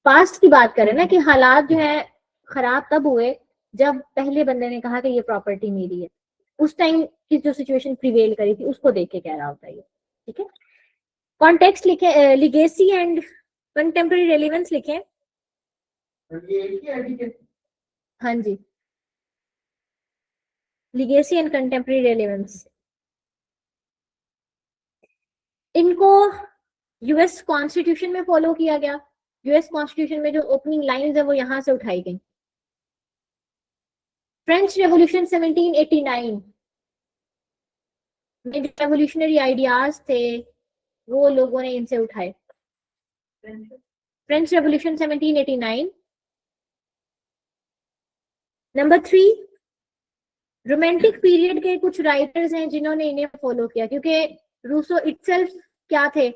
पास्ट की बात करें ना कि हालात जो है खराब तब हुए जब पहले बंदे ने कहा कि ये प्रॉपर्टी मेरी है। उस टाइम की जो सिचुएशन प्रिवेल करी थी उसको देख के कह रहा होता है ये। ठीक है, कॉन्टेक्स्ट लिखे, लिगेसी एंड कंटेम्पररी रेलेवेंस लिखें। ये एक ही आईडी के हाँ जी, लिगेसी एंड कंटेम्पररी रेलेवेंस। इनको यूएस कॉन्स्टिट्यूशन में फॉलो किया गया। यूएस कॉन्स्टिट्यूशन में जो ओपनिंग लाइंस है वो यहां से उठाई गई। फ्रेंच रेवोल्यूशन 1789 में जो रेवोल्यूशनरी आइडियाज थे वो लोगों ने इनसे उठाए। French revolution 1789। Number 3, romantic period के कुछ राइटर्स हैं जिन्होंने इन्हें फॉलो किया, क्योंकि रूसो इटसेल्फ क्या थे,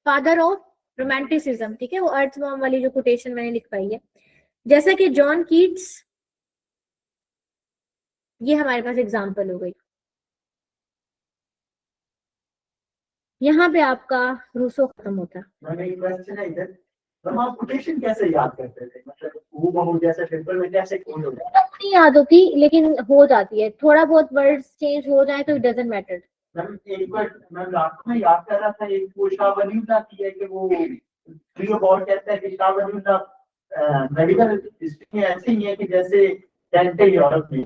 फादर ऑफ रोमांटिसिज्म। ठीक है, वो अर्थवर्म वाली जो कोटेशन मैंने लिखवाई है। जैसा कि जॉन कीट्स, ये हमारे पास एग्जांपल हो गई। यहाँ पे आपका रूसो खत्म होता है। मैंने एक क्वेश्चन है इधर, हम आप कोटेशन कैसे याद करते थे? मतलब हूबहू जैसे पेपर में कैसे खोज हो जाता है? नहीं याद होती लेकिन हो जाती है। थोड़ा बहुत वर्ड्स चेंज हो जाए तो इट डजंट मैटर। मैम एक बार मैं रात में याद कर रहा था, एक वो शाह वलीउल्लाह की है कि वो प्रियो बहुत कहता है कि शाह वलीउल्लाह मेडिकल हिस्ट्री में ऐसे ही है कि जैसे डेंटे यूरोप में।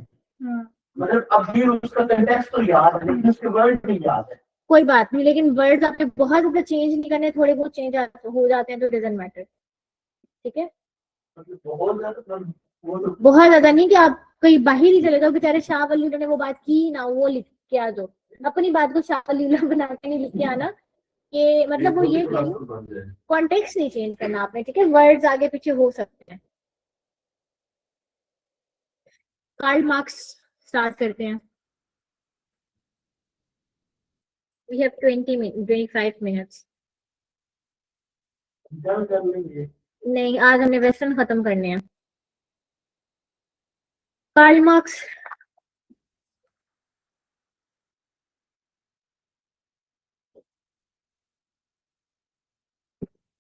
मतलब अब भी उसका कंटेक्स्ट तो याद है लेकिन उसके वर्ड नहीं याद है। कोई बात नहीं, लेकिन वर्ड्स आपने बहुत ज्यादा चेंज नहीं करने, थोड़े बहुत चेंज हो जाते हैं तो डजंट मैटर। ठीक है, मतलब बहुत ज्यादा वो तो बहुत ज्यादा नहीं कि आप कहीं बाहर ही चले जाओ बेचारे शाह वली ने वो बात की ना, वो लिख के आ जाओ। अपनी बात को शाह वली बना के नहीं लिख के आना। कि मतलब वो ये कॉन्टेक्स्ट नहीं चेंज करना आपने। ठीक है, वर्ड्स आगे पीछे हो सकते हैं। कार्ल मार्क्स स्टार्ट करते हैं। We have 25 minutes. जल्द कर लेंगे। नहीं, आज हमने वेस्टर्न खत्म करने हैं। कार्ल मार्क्स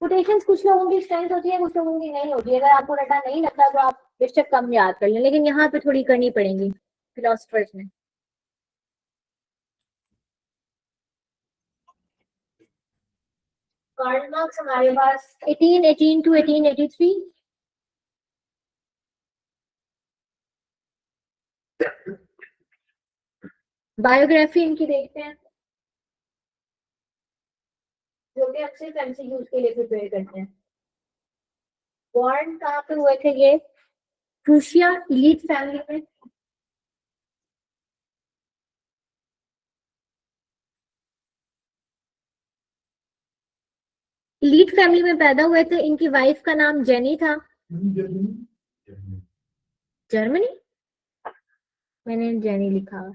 कोटेशंस कुछ लोगों की स्ट्रेंथ होती है, कुछ लोगों की नहीं होती है। अगर आपको रटा नहीं लगता तो आप बेशक कम याद कर लें, लेकिन यहाँ पे थोड़ी करनी पड़ेगी फिलोसफर्स में। कार्ल मार्क्स हमारे पास 1818 to 1883। बायोग्राफी इनकी देखते हैं, जो कि हम सिर्फ एमसीक्यूज के लिए प्रिपेयर करते हैं। बॉर्न कहाँ पे हुए थे ये? प्रूशिया इलीट फैमिली में। लीड फैमिली में पैदा हुए थे, इनकी वाइफ का नाम जेनी था। जर्मनी, मैंने जेनी लिखा हुआ।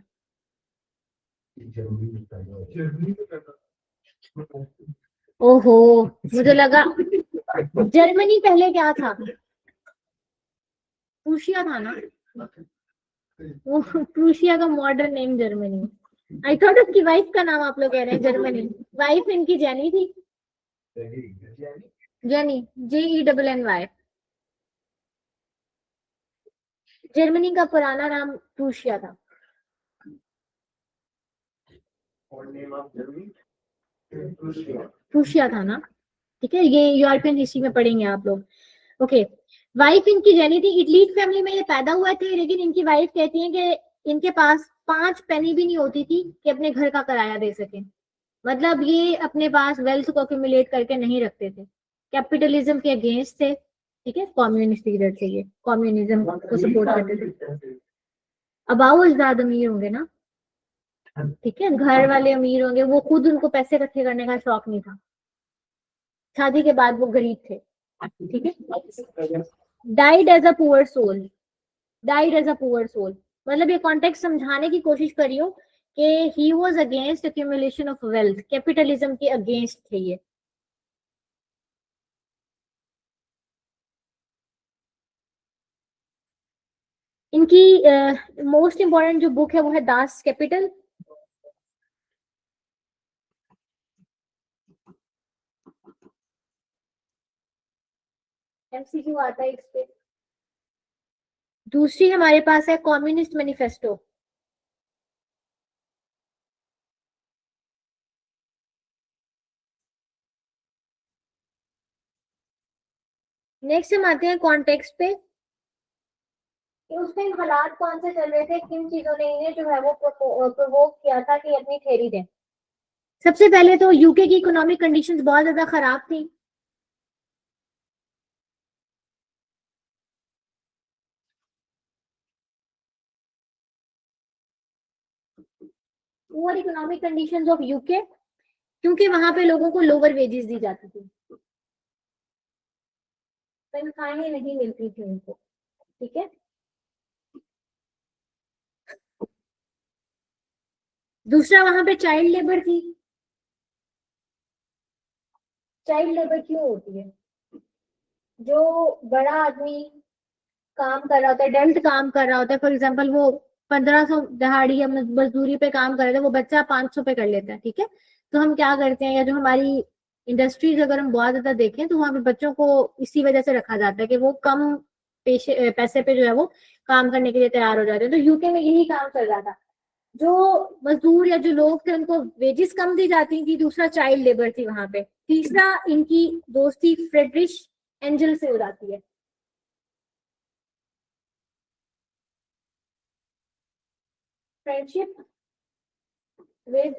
ओहो, मुझे लगा जर्मनी पहले क्या था, प्रूशिया था ना, वो प्रूशिया का modern name Germany. I thought उसकी वाइफ का नाम आप लोग कह रहे हैं जर्मनी। वाइफ इनकी जेनी थी, जेनी, JENNY। जर्मनी का पुराना नाम प्रूशिया था। और नेम ऑफ जर्मनी प्रूशिया था ना, ठीक है, ये यूरोपियन हिस्ट्री में पढ़ेंगे आप लोग। ओके, वाइफ इनकी जेनी थी, इटली फैमिली में ये पैदा हुए थे, लेकिन इनकी वाइफ कहती है कि इनके पास 5 पेनी भी नहीं होती थी कि अपने घर का किराया दे सके। मतलब ये अपने पास वेल्थ को अक्यूमुलेट करके नहीं रखते थे, कैपिटलिज्म के अगेंस्ट थे, ठीक है, कम्युनिस्ट लीडर थे ये, कम्युनिज्म को सपोर्ट करते थे। अबाउ अजदाद अमीर होंगे ना, ठीक है, घर वाले अमीर होंगे, वो खुद उनको पैसे इकट्ठे करने का शौक नहीं था, शादी के बाद वो गरीब थे, ठीक है। Died as a poor soul, died as a poor soul, मतलब ये कॉन्टेक्स्ट समझाने की कोशिश करी हूँ कि he was against accumulation of wealth, capitalism के अगेंस्ट थे ये। इनकी मोस्ट इंपॉर्टेंट जो बुक है वो है दास कैपिटल। MCQ आता है इस पे। दूसरी हमारे पास है कम्युनिस्ट मैनिफेस्टो। नेक्स्ट हम आते हैं कॉन्टेक्स्ट पे, कि उस टाइम हालात कौन से चल रहे थे, किन चीजों ने इन्हें जो है वो प्रोवोक किया था कि अपनी थ्योरी दें। सबसे पहले तो यूके की इकोनॉमिक कंडीशंस बहुत ज्यादा खराब थी। Poor economic conditions of UK, क्योंकि वहां पे लोगों को लोअर वेजेस दी जाती थी, तनख्वाहें नहीं मिलती थी उनको, ठीक है। दूसरा, वहां पे चाइल्ड लेबर थी। चाइल्ड लेबर क्यों होती है? जो बड़ा आदमी काम कर रहा होता है, एडल्ट काम कर रहा होता है, फॉर एग्जांपल वो 1500 दिहाड़ी या मजदूरी पे काम कर रहे थे, वो बच्चा 500 पे कर लेता है, ठीक है। तो हम क्या करते हैं, या जो हमारी इंडस्ट्रीज अगर हम बहुत ज्यादा देखें तो वहां पे बच्चों को इसी वजह से रखा जाता है कि वो कम पैसे पे जो है वो काम करने के लिए तैयार हो जाते हैं। तो यूके में यही काम चल रहा था, जो मजदूर या जो लोग थे उनको वेजेस कम दी जाती थी। दूसरा, चाइल्ड लेबर थी वहां पे। तीसरा, इनकी दोस्ती फ्रेडरिश एंजल से हो जाती है। फ्रेंडशिप विद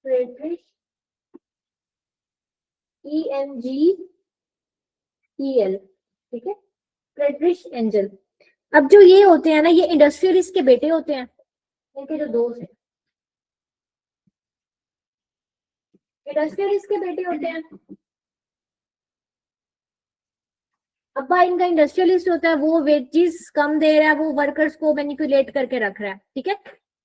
फ्रेडरिश, ENGEL, ठीक है, फ्रेडरिश एंजल। अब जो ये होते हैं ना, ये इंडस्ट्रियलिस्ट के बेटे होते हैं, इनके जो दोस्त हैं इंडस्ट्रियलिस्ट के बेटे होते हैं। अब्बा इनका इंडस्ट्रियलिस्ट होता है, वो वेजेस कम दे रहा है, वो वर्कर्स को मैनिपुलेट करके रख रहा है, ठीक है।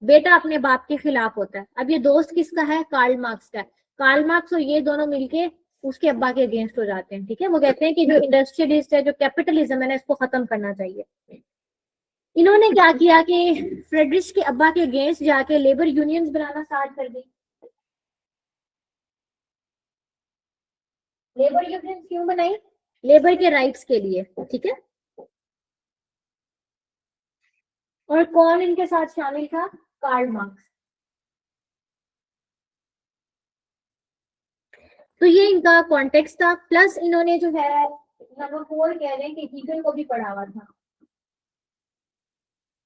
बेटा अपने बाप के खिलाफ होता है। अब ये दोस्त किसका है? कार्ल मार्क्स का है। कार्ल मार्क्स और ये दोनों मिलके उसके अब्बा के अगेंस्ट हो जाते हैं, ठीक है। वो कहते हैं कि जो इंडस्ट्रियलिस्ट है, जो कैपिटलिज्म है ना, इसको खत्म करना चाहिए। इन्होंने क्या किया कि फ्रेडरिश के अब्बा के अगेंस्ट जाके लेबर यूनियंस बनाना स्टार्ट कर दी। लेबर यूनियंस क्यों बनाई? लेबर के राइट्स के लिए, ठीक है। और कौन इनके साथ शामिल था? Karl Marx. तो ये इनका कॉन्टेक्स्ट था। प्लस इन्होंने जो है नंबर 4 कह रहे हैं कि हीगल को भी पढ़ावा था।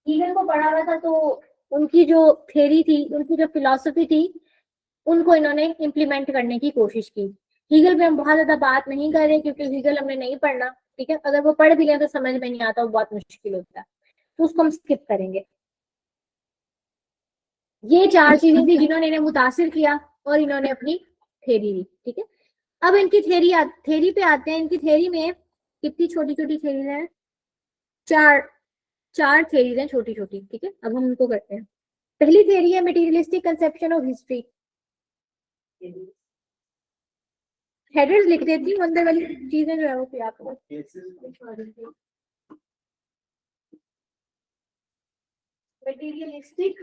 हीगल को पढ़ावा था तो उनकी जो थ्योरी थी, उनकी जो फिलॉसफी थी, उनको इन्होंने इम्प्लीमेंट करने की कोशिश की। हीगल पे हम बहुत ज्यादा बात नहीं कर रहे क्योंकि हीगल हमने नहीं पढ़ना, ठीक है। अगर वो पढ़ भी लें तो समझ में नहीं आता, वो बहुत मुश्किल होता है, तो उसको हम स्किप करेंगे। ये 4 चीजें थी जिन्होंने इन्हें मुतासिर किया और इन्होंने अपनी थेरी, ठीक है। अब इनकी थेरी पे आते हैं। इनकी थेरी में कितनी छोटी छोटी थेरीज हैं? चार थेरीज हैं छोटी छोटी, ठीक है। अब हम उनको करते हैं। पहली थेरी है materialistic conception of history. Headers लिख देती हूँ, अंदर वाली चीजें जो है वो फिर आपको मटेरियलिस्टिक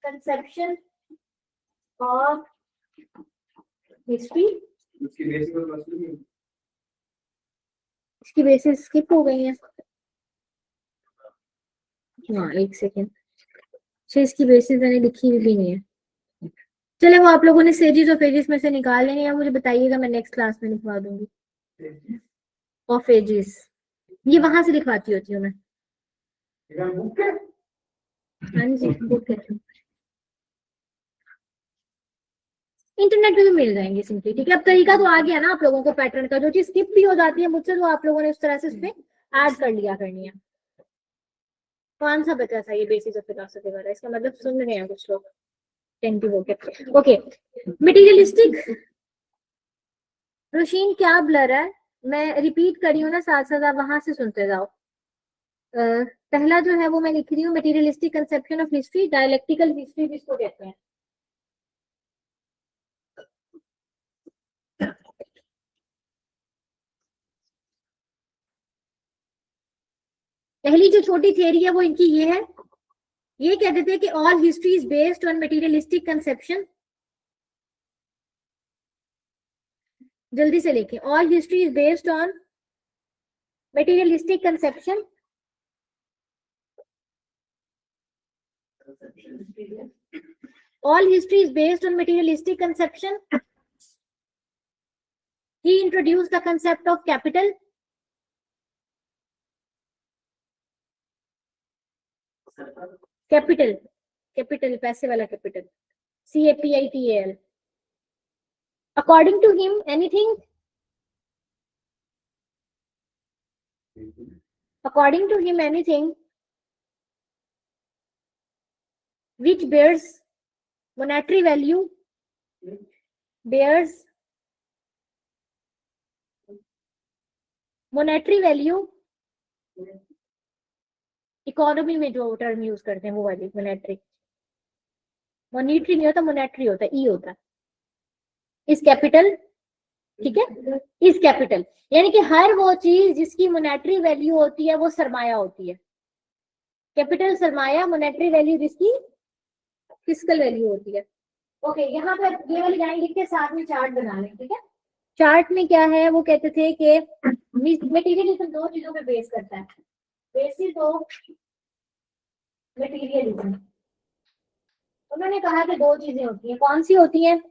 कंसेप्शन ऑफ हिस्ट्री। उसकी बेसिक और क्लास इसकी बेसिस स्किप हो गई है। हाँ, एक सेकेंड। अच्छा, इसकी बेसिस मैंने लिखी हुई भी नहीं है। चले, वो आप लोगों ने सेजेस और एजेस में से निकाल लेंगे, या मुझे बताइएगा, मैं नेक्स्ट क्लास में लिखवा दूंगी। ऑफ एजेस ये वहां से लिखवाती होती हूँ मैं। बुक है। हाँ जी, बुक है। इंटरनेट पे भी मिल जाएंगे सिंपली, ठीक है। अब तरीका तो आ गया ना आप लोगों को पैटर्न का। जो चीज स्किप भी हो जाती है मुझसे, तो आप लोगों ने उस तरह से उसमें ऐड कर लिया करनी है। कौन सा बचा था ये बेसिस ऑफ फिलॉसफी वाला? इसका मतलब सुन रहे हैं कुछ लोग। टेंटिव हो गया। Okay, materialistic. रोशीन क्या ब्लर है? मैं रिपीट करी हूँ ना, साथ साथ आप वहां से सुनते जाओ। पहला जो है वो मैं लिख रही हूँ, materialistic conception of history, dialectical history जिसको कहते हैं। पहली जो छोटी थियरी है वो इनकी ये है। ये कहते थे कि all history is based on materialistic conception. जल्दी से लेके, all history is based on materialistic conception. All history is based on materialistic conception. He introduced the concept of capital. Capital, capital, पैसे वाला capital. CAPITAL. According to him, anything. According to him, anything which bears monetary value bears monetary value. Economy में जो टर्म यूज करते हैं वो वाली मोनेटरी। मॉनिटरी नहीं होता, मोनेटरी होता है, ई होता है। इस कैपिटल, ठीक है, इस कैपिटल यानी कि हर वो चीज जिसकी मोनेटरी वैल्यू होती है वो सरमाया होती है। कैपिटल सरमाया, मोनेटरी वैल्यू जिसकी फिस्कल वैल्यू होती है। ओके, यहाँ पर ये वाली लाइन लिख के साथ में चार्ट बना लें, ठीक है। चार्ट में क्या है, वो कहते थे कि मटेरियलिज्म दो चीजों पे बेस करता है। बेसिस ऑफ मटेरियलिज्म, उन्होंने कहा कि दो चीजें होती हैं। कौन सी होती हैं?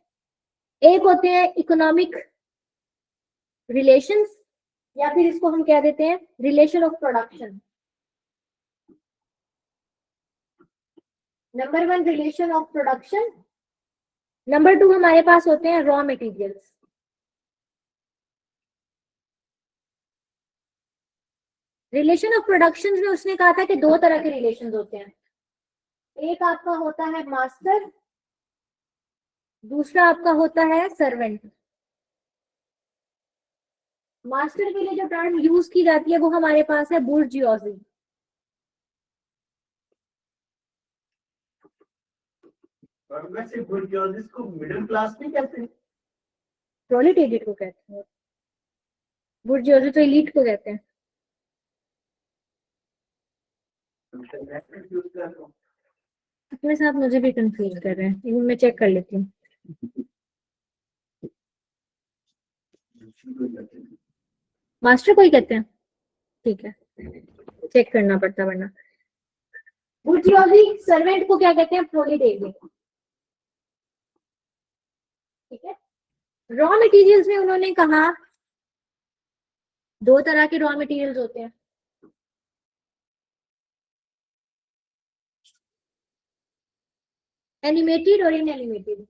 एक होते हैं इकोनॉमिक रिलेशंस, या फिर इसको हम क्या देते हैं, relation of production. Number one, relation of production. Number two हमारे पास होते हैं raw materials. Relation of production में उसने कहा था कि दो तरह के रिलेशन होते हैं। एक आपका होता है मास्टर, दूसरा आपका होता है सर्वेंट। मास्टर के लिए जो टर्म यूज की जाती है वो हमारे पास है बुर्जियोजी। और वैसे बुर्जियोजी को मिडिल क्लास नहीं कहते। प्रोलेटेरिएट को कहते हैं, बुर्जियोजी तो एलीट को कहते हैं। अपने साथ मुझे भी कंफ्यूज कर रहे हैं, एक मैं चेक कर लेती हूँ। मास्टर को ही कहते हैं, ठीक है, चेक करना पड़ता वरना। बुर्जियोजी सर्वेंट को क्या कहते हैं? प्रोलेटेरिएट, ठीक है। रॉ मटेरियल्स में उन्होंने कहा दो तरह के रॉ मटेरियल्स होते हैं। एनिमेटेड और इनएनिमेटेड।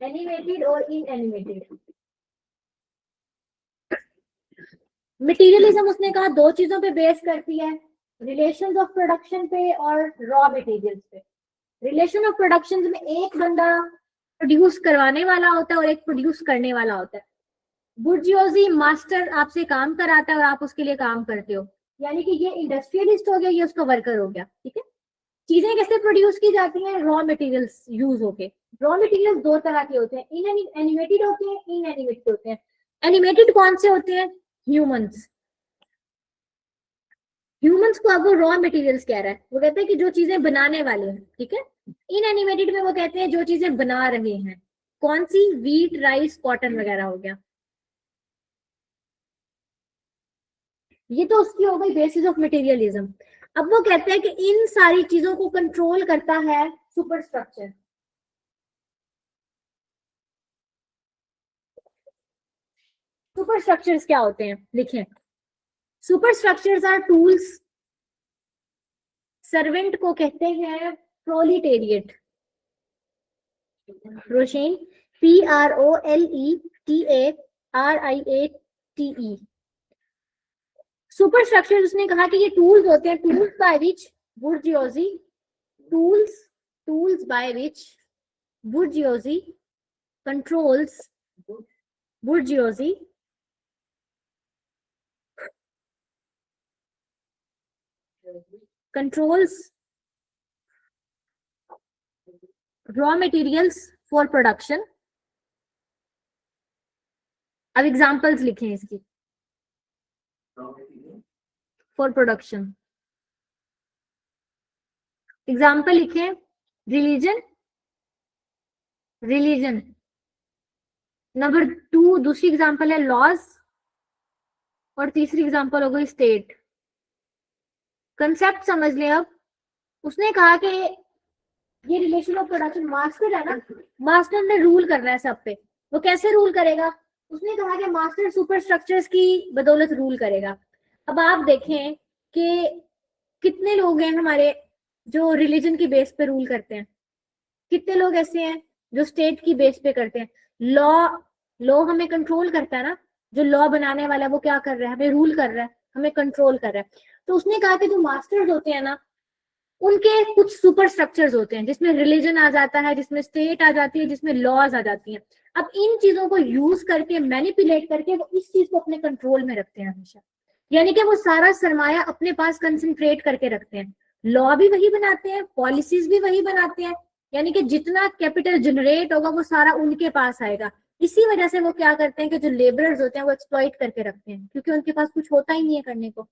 एनिमेटेड और इनएनिमेटेड। मटेरियलिज्म उसने कहा दो चीजों पे बेस करती है। रिलेशंस ऑफ प्रोडक्शन पे और रॉ मटेरियल्स पे। रिलेशन ऑफ प्रोडक्शन में एक बंदा प्रोड्यूस करवाने वाला होता है और एक प्रोड्यूस करने वाला होता है। बुर्जियोजी मास्टर आपसे काम कराता है और आप उसके लिए काम करते हो, यानी कि ये इंडस्ट्रियलिस्ट हो गया, ये उसका वर्कर हो गया, ठीक है। चीजें कैसे प्रोड्यूस की जाती हैं, रॉ मटेरियल्स यूज होके। रॉ मटेरियल्स दो तरह के होते हैं, एनिमेटेड होते हैं, इनएनिमेटेड होते हैं। एनिमेटेड कौन से होते हैं, ह्यूमंस। ह्यूमंस को अब वो रॉ मटेरियल्स कह रहा है, वो कहते हैं कि जो चीजें बनाने वाले हैं, ठीक है। इनएनिमेटेड में वो कहते हैं जो चीजें बना रहे हैं, कौन सी, व्हीट, राइस, कॉटन वगैरह हो गया। ये तो उसकी हो गई बेसिस ऑफ मटेरियलिज्म। अब वो कहते हैं कि इन सारी चीजों को कंट्रोल करता है सुपर स्ट्रक्चर। सुपर स्ट्रक्चर्स क्या होते हैं, लिखें। Super structures are tools. Servant को कहते हैं proletariat. Roshan, PROLETARIATE। Super structure उसने कहा कि ये टूल्स होते हैं, tools by which bourgeoisie, tools by which bourgeoisie controls, bourgeoisie controls raw materials for production। अब एग्जांपल्स लिखें इसकी, फॉर प्रोडक्शन। एग्जांपल लिखें, रिलीजन, रिलीजन। नंबर 2 दूसरी एग्जांपल है लॉज, और तीसरी एग्जांपल हो गई स्टेट। कंसेप्ट समझ लें। अब उसने कहा कि ये रिलेशन ऑफ प्रोडक्शन, मास्टर है ना, मास्टर ने रूल करना है सब पे। वो कैसे रूल करेगा, उसने कहा कि मास्टर सुपर स्ट्रक्चर्स की बदौलत रूल करेगा। अब आप देखें कि कितने लोग हैं हमारे जो रिलीजन की बेस पे रूल करते हैं, कितने लोग ऐसे हैं जो स्टेट की बेस पे करते हैं। लॉ हमें कंट्रोल करता है ना, जो लॉ बनाने वाला है वो क्या कर रहा है, हमें रूल कर रहा है, हमें कंट्रोल कर रहा है। तो उसने कहा कि जो मास्टर्स होते हैं ना, उनके कुछ सुपर स्ट्रक्चर्स होते हैं जिसमें रिलीजन आ जाता है, जिसमें स्टेट आ जाती है, जिसमें लॉज आ जाती हैं। अब इन चीजों को यूज करके, मैनिपुलेट करके वो इस चीज को अपने कंट्रोल में रखते हैं हमेशा, यानी कि वो सारा सरमाया अपने पास कंसंट्रेट करके रखते हैं। लॉ भी वही बनाते हैं, पॉलिसीज भी वही बनाते हैं, यानी कि जितना कैपिटल जनरेट होगा वो सारा उनके पास आएगा। इसी वजह से वो क्या करते हैं कि जो लेबरर्स होते हैं वो एक्सप्लॉइट करके रखते हैं, क्योंकि उनके पास कुछ होता ही नहीं है करने को।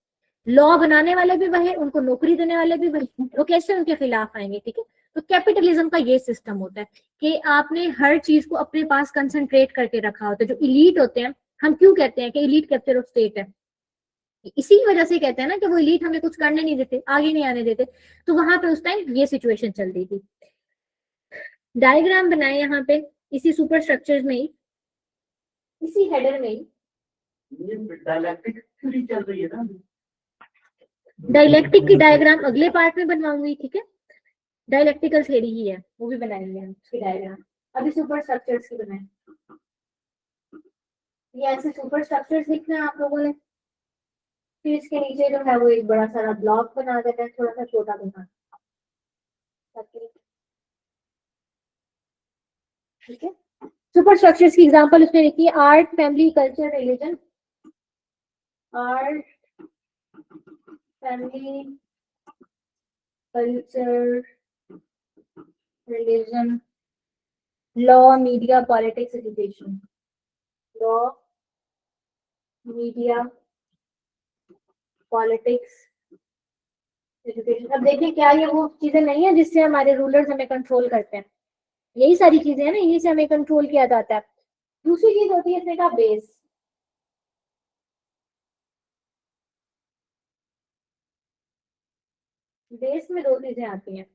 लॉ बनाने वाले भी वही, उनको नौकरी देने वाले भी वही, वो कैसे उनके खिलाफ आएंगे, ठीक है। तो कैपिटलिज्म का ये सिस्टम होता है कि आपने हर चीज को अपने पास कंसंट्रेट करके रखा होता है। जो इलीट होते हैं, हम क्यों कहते हैं कि इलीट कैप्चर ऑफ स्टेट है, इसी वजह से कहते हैं ना कि वो इलीट हमें कुछ करने नहीं देते, आगे नहीं आने देते। तो वहां पे उस टाइम ये सिचुएशन चल रही थी। डायग्राम बनाए यहाँ पे इसी सुपर स्ट्रक्चर्स में ही, इसी हेडर में ही। ये डायलेक्टिक थ्योरी चल रही है ना। डायलेक्टिक की डायग्राम अगले पार्ट में बनवाऊंगी, ठीक है। डायलेक्टिकल थ्योरी ही है, वो भी बनाएंगे हम उसकी डायग्राम। अभी सुपर स्ट्रक्चर्स की बनाए। ये ऐसे सुपर स्ट्रक्चर्स लिखना है आप लोगों ने, फिर इसके नीचे जो है वो एक बड़ा सारा ब्लॉक बना देता है, थोड़ा सा छोटा बना, ठीक है। सुपर स्ट्रक्चर्स की एग्जांपल उसने लिखी है, art, family, culture, religion. Art, family, culture, religion, law, media, politics, education. Law, media, politics, education. अब देखिए क्या ये वो चीजें नहीं है जिससे हमारे रूलर्स हमें कंट्रोल करते हैं, यही सारी चीजें हैं ना, इन्हीं से हमें कंट्रोल किया जाता है। दूसरी चीज होती है इसने कहा बेस। बेस में दो चीजें आती हैं,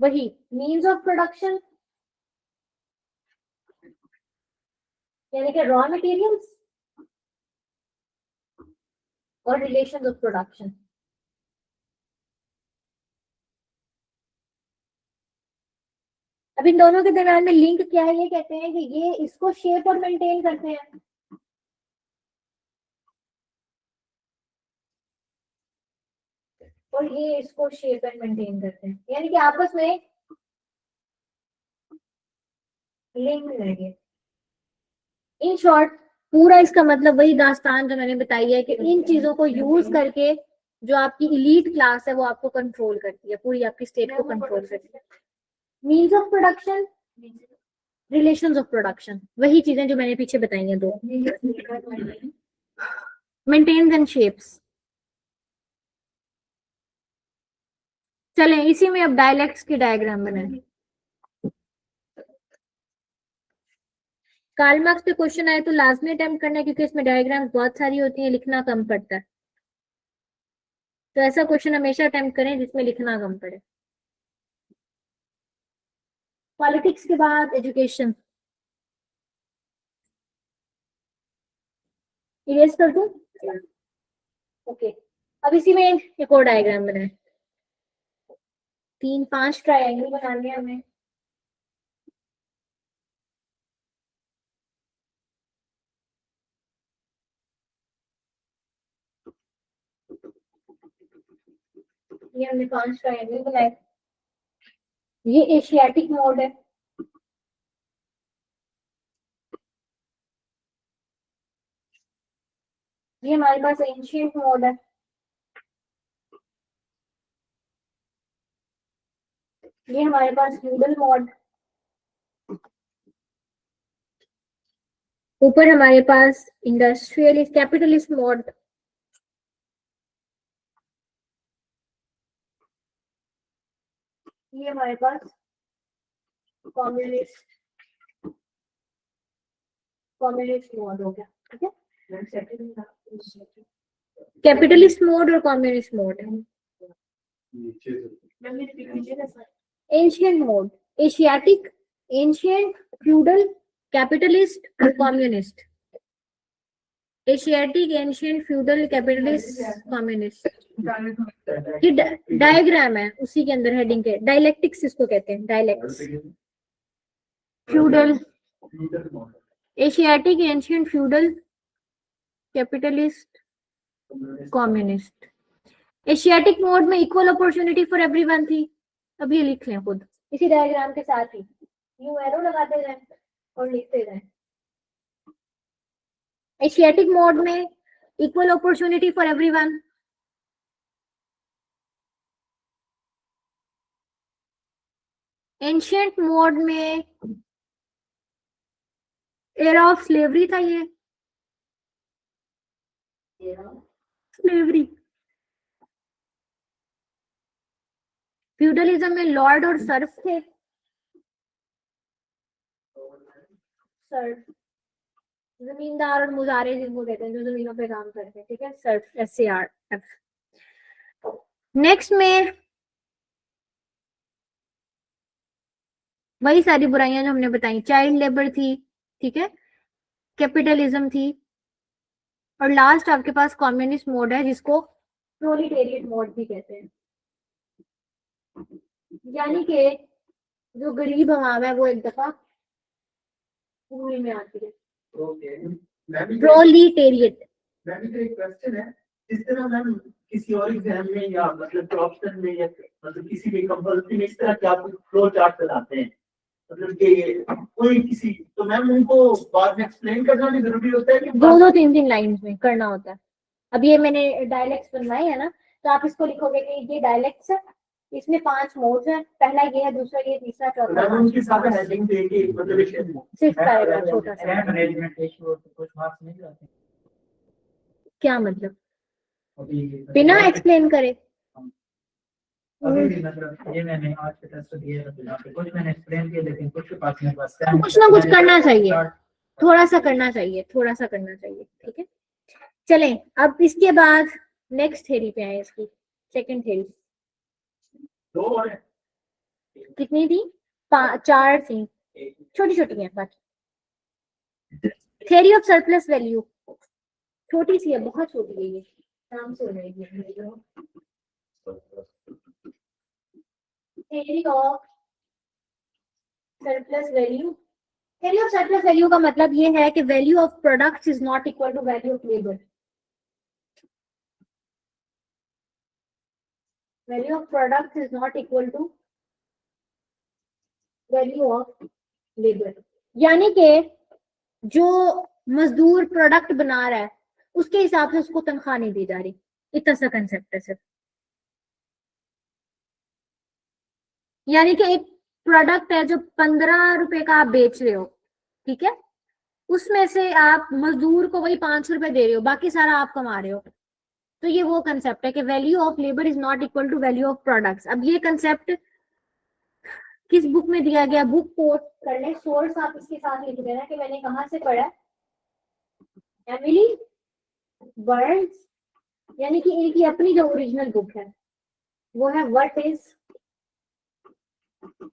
वही मीन्स ऑफ प्रोडक्शन यानी कि रॉ मटेरियल्स, और रिलेशंस ऑफ प्रोडक्शन। अब इन दोनों के दरम्यान में लिंक क्या है, ये कहते हैं कि ये इसको शेप और मेंटेन करते हैं। और ये इसको शेप एंड मेंटेन करते हैं, यानी कि आपस में लिंक रहेंगे। इन शॉर्ट पूरा इसका मतलब वही दास्तान जो मैंने बताई है कि इन चीजों को यूज करके जो आपकी इलीट क्लास है वो आपको कंट्रोल करती है, पूरी आपकी स्टेट को कंट्रोल करती है। Means of production, relations of production, वही चीजें जो मैंने पीछे बताई हैं दो। Maintains and shapes. चलें इसी में अब डायलेक्ट्स की डायग्राम बनाएं। कार्ल मार्क्स पे क्वेश्चन आए तो लाजमी अटेम्प्ट करना है, क्योंकि इसमें डायग्राम्स बहुत सारी होती हैं, लिखना कम पड़ता है। तो ऐसा क्वेश्चन हमेशा अटेम्प्ट करें जिसमें लिखना कम पड़े। पॉलिटिक्स के बाद एजुकेशन। इरेज कर दूं? ओके, अब इसी में एक और डायग्राम बनाए। 3-5 ट्रायंगल बनाने हैं हमें। ये हमने 5 ट्रायंगल बनाए। ये एशियाटिक मोड है। ये हमारे पास एंशिएंट मोड है। ये हमारे पास फ्यूडल मोड। ऊपर हमारे पास इंडस्ट्रियलिस्ट कैपिटलिस्ट मोड। ये हमारे पास कम्युनिस्ट मोड हो गया, ठीक है। कैपिटलिस्ट मोड और कम्युनिस्ट मोड है। नीचे से ancient mode, asiatic, ancient, feudal, capitalist और communist. Asiatic, ancient, feudal, capitalist, communist. ये डायग्राम है, उसी के अंदर हेडिंग के डायलेक्टिक्स इसको कहते हैं। Dialects, feudal, Asiatic, ancient, feudal, capitalist, communist. Asiatic mode में इक्वल अपॉर्चुनिटी फॉर एवरीवन थी। अब ये लिख लें खुद इसी डायग्राम के साथ ही, यूं एरो लगाते जाएं और लिखते जाएं। एशियाटिक मोड में equal opportunity for everyone. Ancient mode में एरा ऑफ स्लेवरी था। ये स्लेवरी। फ्यूडलिज्म में लॉर्ड और सर्फ थे। सर्फ जमींदार और मुजारे जिनको कहते हैं, जो जमीनों पे काम करते हैं, ठीक है। Surf, SARF। नेक्स्ट में वही सारी बुराइयां जो हमने बताई, चाइल्ड लेबर थी, ठीक है, कैपिटलिज्म थी, और लास्ट आपके पास कम्युनिस्ट मोड है जिसको प्रोलिटेरिएट मोड भी कहते हैं। यानी कि जो गरीब आवाम है वो एक दफा रूल में आती है। प्रोलिटेरिएट। मैम एक क्वेश्चन है, जिस तरह मैम किसी और एग्जाम में या मतलब ऑप्शन में या मतलब किसी भी कंपल्सरी में इस तरह के आप फ्लो चार्ट बनाते हैं, मतलब कि कोई किसी, तो मैम उनको बाद में एक्सप्लेन करना भी जरूरी होता है कि 2-2, 3-3 लाइन्स में करना होता है। अब ये मैंने डायलेक्ट्स बनवाए है ना, तो आप इसको लिखोगे कि ये डायलेक्ट्स है, इसमें 5 मोड्स हैं, पहला ये है, दूसरा ये, तीसरा, चौथा। मैम उनके साथ हेडिंग देके मतलब सिर्फ पैराग्राफ छोटा सा। मैनेजमेंट इशू कुछ मार्क्स नहीं जाते क्या मतलब? अभी बिना एक्सप्लेन करे। अभी भी मतलब ये मैंने आज के टेस्ट दिए तो यहाँ पे कुछ मैंने एक्सप्लेन किया, लेकिन कुछ के पास मेरे पास कुछ ना कुछ करना चाहिए, थोड़ा सा करना चाहिए, थोड़ा सा करना चाहिए, ठीक है। चलें अब इसके बाद नेक्स्ट थ्योरी पे आए, इसकी सेकंड थ्योरी। 2 और है। कितनी थी? 4 थी, छोटी छोटी हैं बाकी। थ्योरी ऑफ सरप्लस वैल्यू छोटी सी है, बहुत छोटी है, ये नाम से हो जाएगी। Theory of surplus value. Theory of surplus value का मतलब ये है कि value of products is not equal to value of labour. Value of product is not equal to value of labour, यानी कि जो मजदूर प्रोडक्ट बना रहा है उसके हिसाब से उसको तनख्वाह नहीं दी जा रही। इतना सा कंसेप्ट है सिर्फ। यानी कि एक प्रोडक्ट है जो 15 रुपए का आप बेच रहे हो, ठीक है, उसमें से आप मजदूर को वही 5 रुपए दे रहे हो, बाकी सारा आप कमा रहे हो। तो ये वो कंसेप्ट है कि value of labour is not equal to value of products. अब ये कंसेप्ट किस बुक में दिया गया, बुक कोट कर ले, सोर्स आप इसके साथ लिख देना कि मैंने कहां से पढ़ा। एमिली बर्न्स, यानी कि इनकी अपनी जो ओरिजिनल बुक है वो है व्हाट इज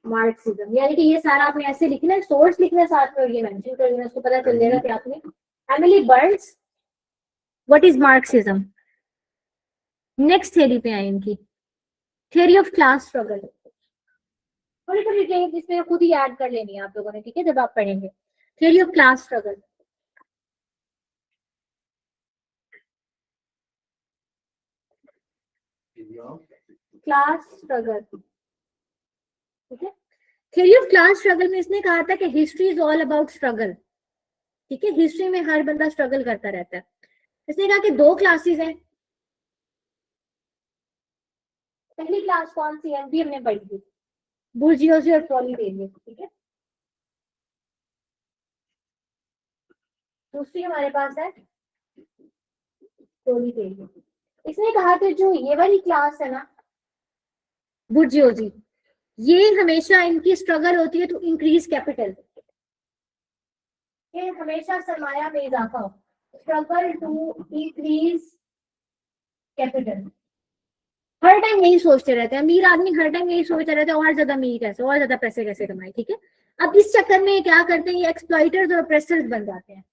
मार्क्सिज्म। यानी कि ये सारा आपने ऐसे लिखना है, सोर्स लिखना है साथ में और ये मेंशन कर देना, उसको पता चल जाएगा कि आपने Emily Burns what is Marxism. Next theory पे आए इनकी, थ्योरी ऑफ क्लास स्ट्रगल। थोड़ी थोड़ी डिटेल्स इसमें खुद ही ऐड कर लेनी है आप लोगों ने, ठीक है, जब आप पढ़ेंगे। Theory of class struggle, class struggle, ठीक है। थ्योरी ऑफ क्लास स्ट्रगल में इसने कहा था कि history is all about struggle, ठीक है, हिस्ट्री में हर बंदा स्ट्रगल करता रहता है। इसने कहा कि दो क्लासेस हैं। पहली क्लास कौन सी है, अभी हमने पढ़ी थी, बुर्जियोजी और प्रोलिटेरियट, ठीक है। दूसरी हमारे पास है प्रोलिटेरियट। इसने कहा कि जो ये वाली क्लास है ना बुर्जियोजी, ये हमेशा इनकी स्ट्रगल होती है टू इंक्रीज कैपिटल, ये हमेशा सरमाया में इजाफा हो, स्ट्रगल टू इंक्रीज कैपिटल। हर टाइम यही सोचते रहते हैं, अमीर आदमी हर टाइम यही सोचते रहते हैं और ज्यादा अमीर कैसे, और ज्यादा पैसे कैसे कमाए, ठीक है। अब इस चक्कर में क्या करते हैं, ये एक्सप्लॉइटर्स और ऑप्रेसर्स बन जाते हैं।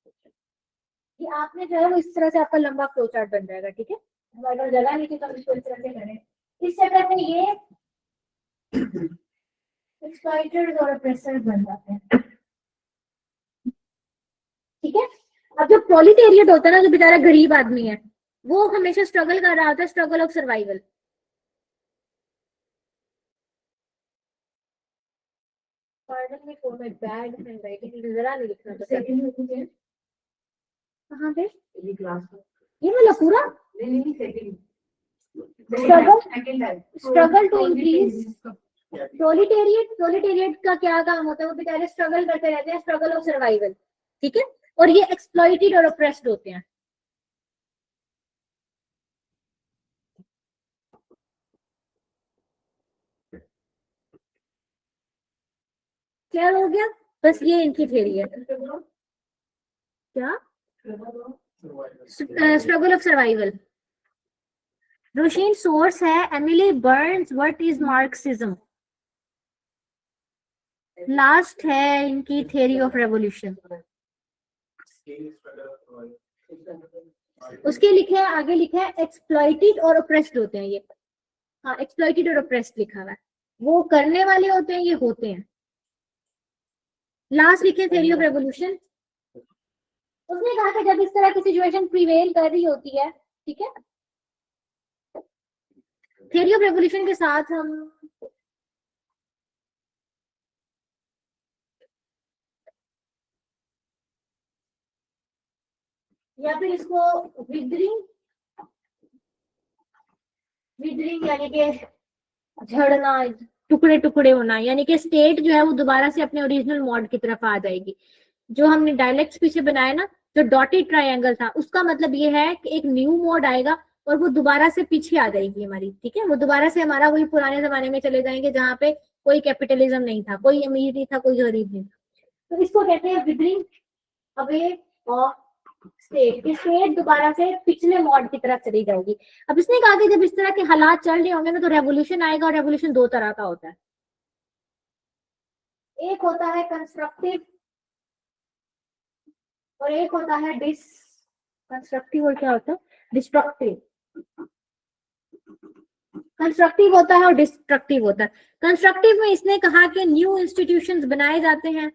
ये आपने जो है वो इस तरह से आपका लंबा फ्लो चार्ट बन जाएगा, ठीक है। हमारे पास जगह नहीं थी तो हम इसको इस तरह से करें। इस चक्कर में ये एक्सप्लॉइटर्स और ऑप्रेसर्स बन जाते हैं, ठीक है। अब जो प्रोलिटेरिएट होता है ना, जो बेचारा गरीब आदमी है, वो हमेशा स्ट्रगल कर रहा होता है, स्ट्रगल ऑफ सर्वाइवल। में फॉर्मेट बैड हैंडराइटिंग जरा नहीं लिखना था। कहाँ पे ये वाला पूरा स्ट्रगल टू इंक्रीज प्रोलिटेरिएट का क्या काम होता है, वो बेचारे स्ट्रगल करते रहते हैं, स्ट्रगल ऑफ सर्वाइवल, ठीक है। और ये एक्सप्लॉइटेड और ऑप्रेस्ड होते हैं। क्या हो गया, बस ये इनकी थ्योरी है। क्या struggle of survival. Rosheen source है Emily Burns what is Marxism. Last है इनकी थ्योरी ऑफ रेवोल्यूशन। उसके लिखे है, आगे लिखा है एक्सप्लॉइटेड और ऑप्रेस्ड होते हैं ये। हाँ, एक्सप्लॉइटेड और ऑप्रेस्ड लिखा हुआ है, वो करने वाले होते हैं, ये होते हैं। लास्ट लिखे थ्योरी ऑफ रेवोल्यूशन। उसने कहा कि जब इस तरह की सिचुएशन प्रिवेल कर रही होती है, ठीक है, थ्योरी ऑफ रेवोल्यूशन के साथ हम या फिर इसको विदरिंग यानी कि झड़ना, टुकड़े टुकड़े होना, यानी कि स्टेट जो है वो दोबारा से अपने ओरिजिनल मॉड की तरफ आ जाएगी। जो हमने डायलेक्ट्स पीछे बनाया ना, जो डॉटेड ट्रायंगल था, उसका मतलब ये है कि एक न्यू मोड आएगा और वो दोबारा से पीछे आ जाएगी हमारी, ठीक है। वो दोबारा से हमारा वही पुराने जमाने में चले जाएंगे जहाँ पे कोई कैपिटलिज्म नहीं था, कोई अमीर नहीं था, कोई गरीब नहीं था। तो इसको कहते हैं विदरिंग अवे ऑफ स्टेट, की स्टेट दोबारा से पिछले मॉड की तरफ चली जाएगी। अब इसने कहा कि जब इस तरह के हालात चल रहे होंगे ना तो रेवोल्यूशन आएगा, और रेवोल्यूशन दो तरह का होता है। एक होता है कंस्ट्रक्टिव और एक होता है कंस्ट्रक्टिव और क्या होता है डिस्ट्रक्टिव। कंस्ट्रक्टिव होता है और डिस्ट्रक्टिव होता है। कंस्ट्रक्टिव में इसने कहा कि न्यू इंस्टीट्यूशंस बनाए जाते हैं,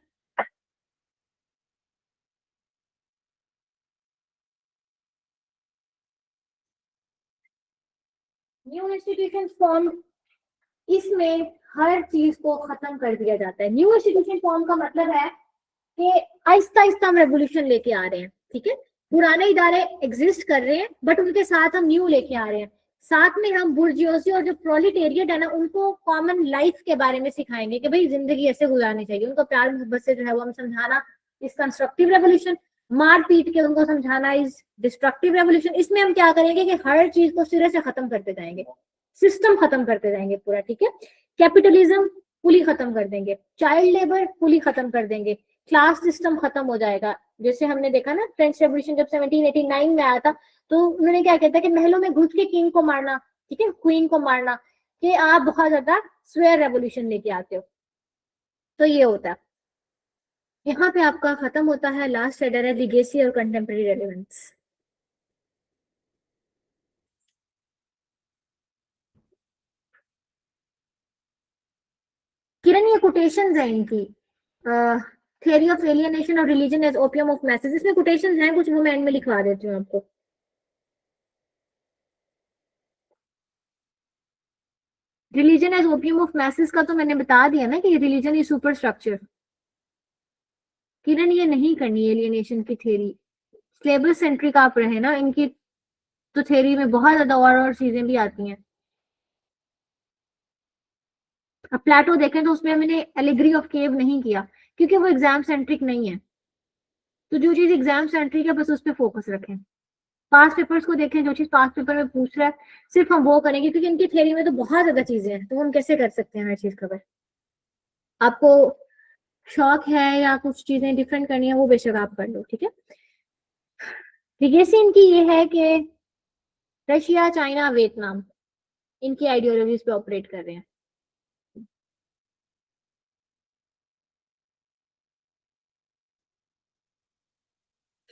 न्यू इंस्टीट्यूशन फॉर्म, इसमें हर चीज को खत्म कर दिया जाता है। न्यू इंस्टीट्यूशन फॉर्म का मतलब है कि आहिस्ता आहिस्ता हम रेवोल्यूशन लेके आ रहे हैं, ठीक है। पुराने इदारे एग्जिस्ट कर रहे हैं बट उनके साथ हम न्यू लेके आ रहे हैं। साथ में हम बुर्जियोसी और जो प्रोलिटेरिएट है ना, उनको कॉमन लाइफ के बारे में सिखाएंगे कि भाई जिंदगी ऐसे गुजारनी चाहिए। उनको प्यार मोहब्बत से जो है वो हम समझाना इस कंस्ट्रक्टिव रेवोल्यूशन, मार पीट के उनको समझाना इस डिस्ट्रक्टिव रेवोल्यूशन। इसमें हम क्या करेंगे कि हर चीज को सिरे से खत्म करते जाएंगे, सिस्टम खत्म करते जाएंगे पूरा, ठीक है। कैपिटलिज्म फुली खत्म कर देंगे, चाइल्ड लेबर फुली खत्म कर देंगे, क्लास सिस्टम खत्म हो जाएगा। जैसे हमने देखा ना फ्रेंच रेवोल्यूशन जब 1789 में आया था, तो उन्होंने क्या कहता है कि महलों में घुस के किंग को मारना, ठीक है, क्वीन को मारना, कि आप बहुत ज्यादा स्वेयर रेवोल्यूशन लेके आते हो। तो ये होता है। यहाँ पे आपका खत्म होता है लास्ट हेडर है लीगेसी और कंटेम्परेरी रेलेवेंस। किरण ये कोटेशंस है इनकी, थियरी ऑफ एलियनेशन और religion as opium of masses. इसमें कोटेशंस हैं कुछ, वो मैं एंड में लिखवा देती हूँ आपको। Religion as opium of masses का तो मैंने बता दिया ना कि religion is super structure. Kiran ये नहीं करनी एलियनेशन की थ्योरी, सिलेबस सेंट्रिक आप रहे ना, इनकी तो थ्योरी में बहुत ज्यादा और चीजें भी आती हैं। अब प्लेटो देखें तो उसमें मैंने एलिग्री ऑफ केव नहीं किया क्योंकि वो एग्जाम सेंट्रिक नहीं है। तो जो चीज एग्जाम सेंट्रिक है बस उस पर फोकस रखें। पास पेपर्स को देखें, जो चीज पास पेपर में पूछ रहा है सिर्फ हम वो करेंगे, क्योंकि इनकी थ्योरी में तो बहुत ज्यादा चीजें हैं, तो हम कैसे कर सकते हैं हर चीज कवर। आपको शौक है या कुछ चीजें डिफरेंट करनी है वो बेशक आप कर लो, ठीक है। लीगेसी इनकी ये है कि रशिया, चाइना, वियतनाम इनकी आइडियोलॉजीज पे ऑपरेट कर रहे हैं।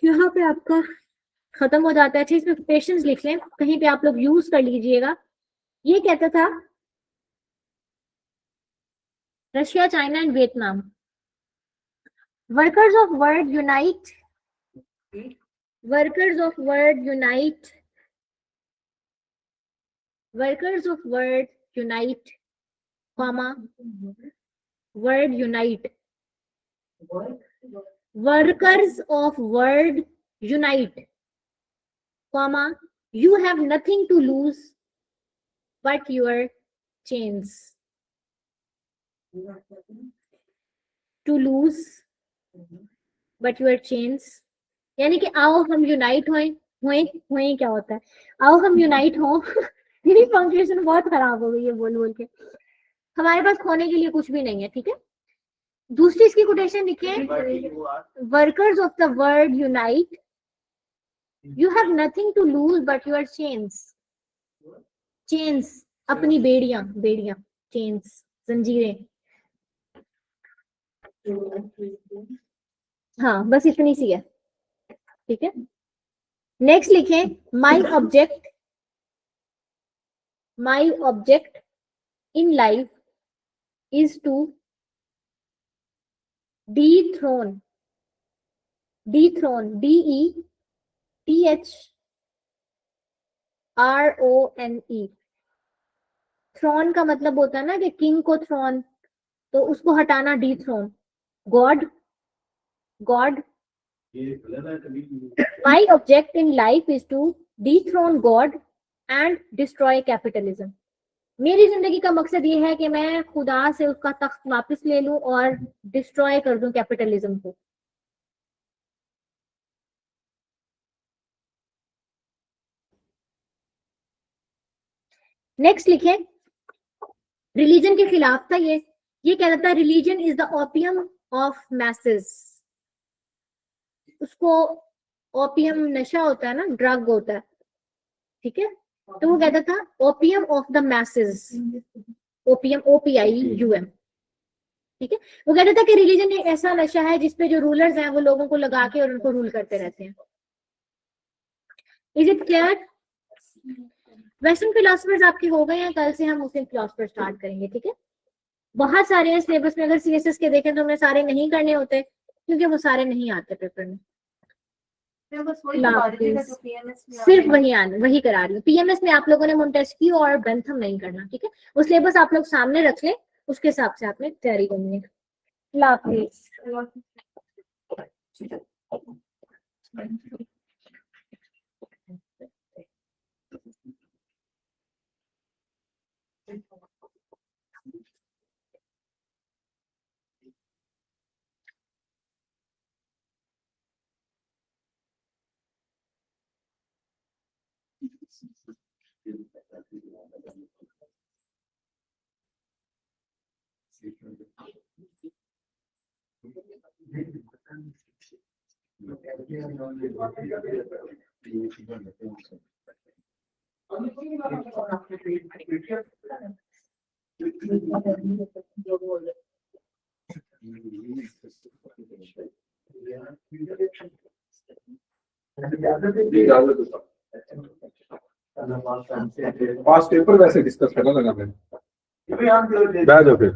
यहाँ पे आपका खत्म हो जाता है। अच्छा, इसमें पेशेंस लिख लें, कहीं पे आप लोग यूज कर लीजिएगा। ये कहता था Russia, China and Vietnam, workers of world unite, workers of world unite, workers of world unite, comma world unite, workers of world unite, comma you have nothing to lose but your chains, to lose but your chains। यानी कि आओ हम यूनाइट होए क्या होता है, आओ हम यूनाइट हो। मेरी पंक्चुएशन बहुत खराब हो गई है बोल बोल के। हमारे पास खोने के लिए कुछ भी नहीं है, ठीक है। दूसरी इसकी कोटेशन लिखिए, workers of the world unite, you have nothing to lose but your chains, chains अपनी बेड़ियां, बेड़ियां, चेन्स जंजीरें। हाँ बस इतनी सी है, ठीक है। नेक्स्ट लिखें, my object in life is to dethrone, DETHRONE। Throne का मतलब होता है ना कि किंग को थ्रोन, तो उसको हटाना dethrone। God, my object in life is to dethrone God and destroy capitalism। मेरी जिंदगी का मकसद ये है कि मैं खुदा से उसका तख्त वापस ले लूं और डिस्ट्रॉय कर दूं कैपिटलिज्म को। नेक्स्ट लिखे, रिलीजन के खिलाफ था ये कहता था religion is the opium of masses. उसको ओपियम नशा होता है ना, ड्रग होता है, ठीक है। तो वो कहता था opium of the messes, opium OPIUM, ठीक है। वो कहता था कि रिलीजन एक ऐसा नशा है जिसपे जो रूलर्स हैं वो लोगों को लगा के और उनको रूल करते रहते हैं। Is it clear? Western philosophers आपके हो गए हैं, कल से हम मुस्लिम फिलोसफर स्टार्ट करेंगे, ठीक है। बहुत सारे हैं सिलेबस में, अगर CSS के देखें तो हमें सारे नहीं करने होते क्योंकि वो सारे नहीं आते पेपर में। मैं बस वही ला बता रही थी प्लीज। जो PMS में सिर्फ वही करा रही हूँ। पीएमएस में आप लोगों ने मोंटेस्क्यू और बेंथम नहीं करना, ठीक है। वो सिलेबस आप लोग सामने रख लें, उसके हिसाब से आपने तैयारी करनी है। ला प्लीज। पास पेपर वैसे डिस्कस करना लगा मैंने। बैठ जाओ फिर।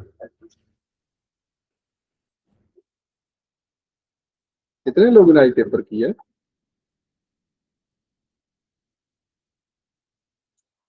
कितने लोगों ने आज पेपर किया?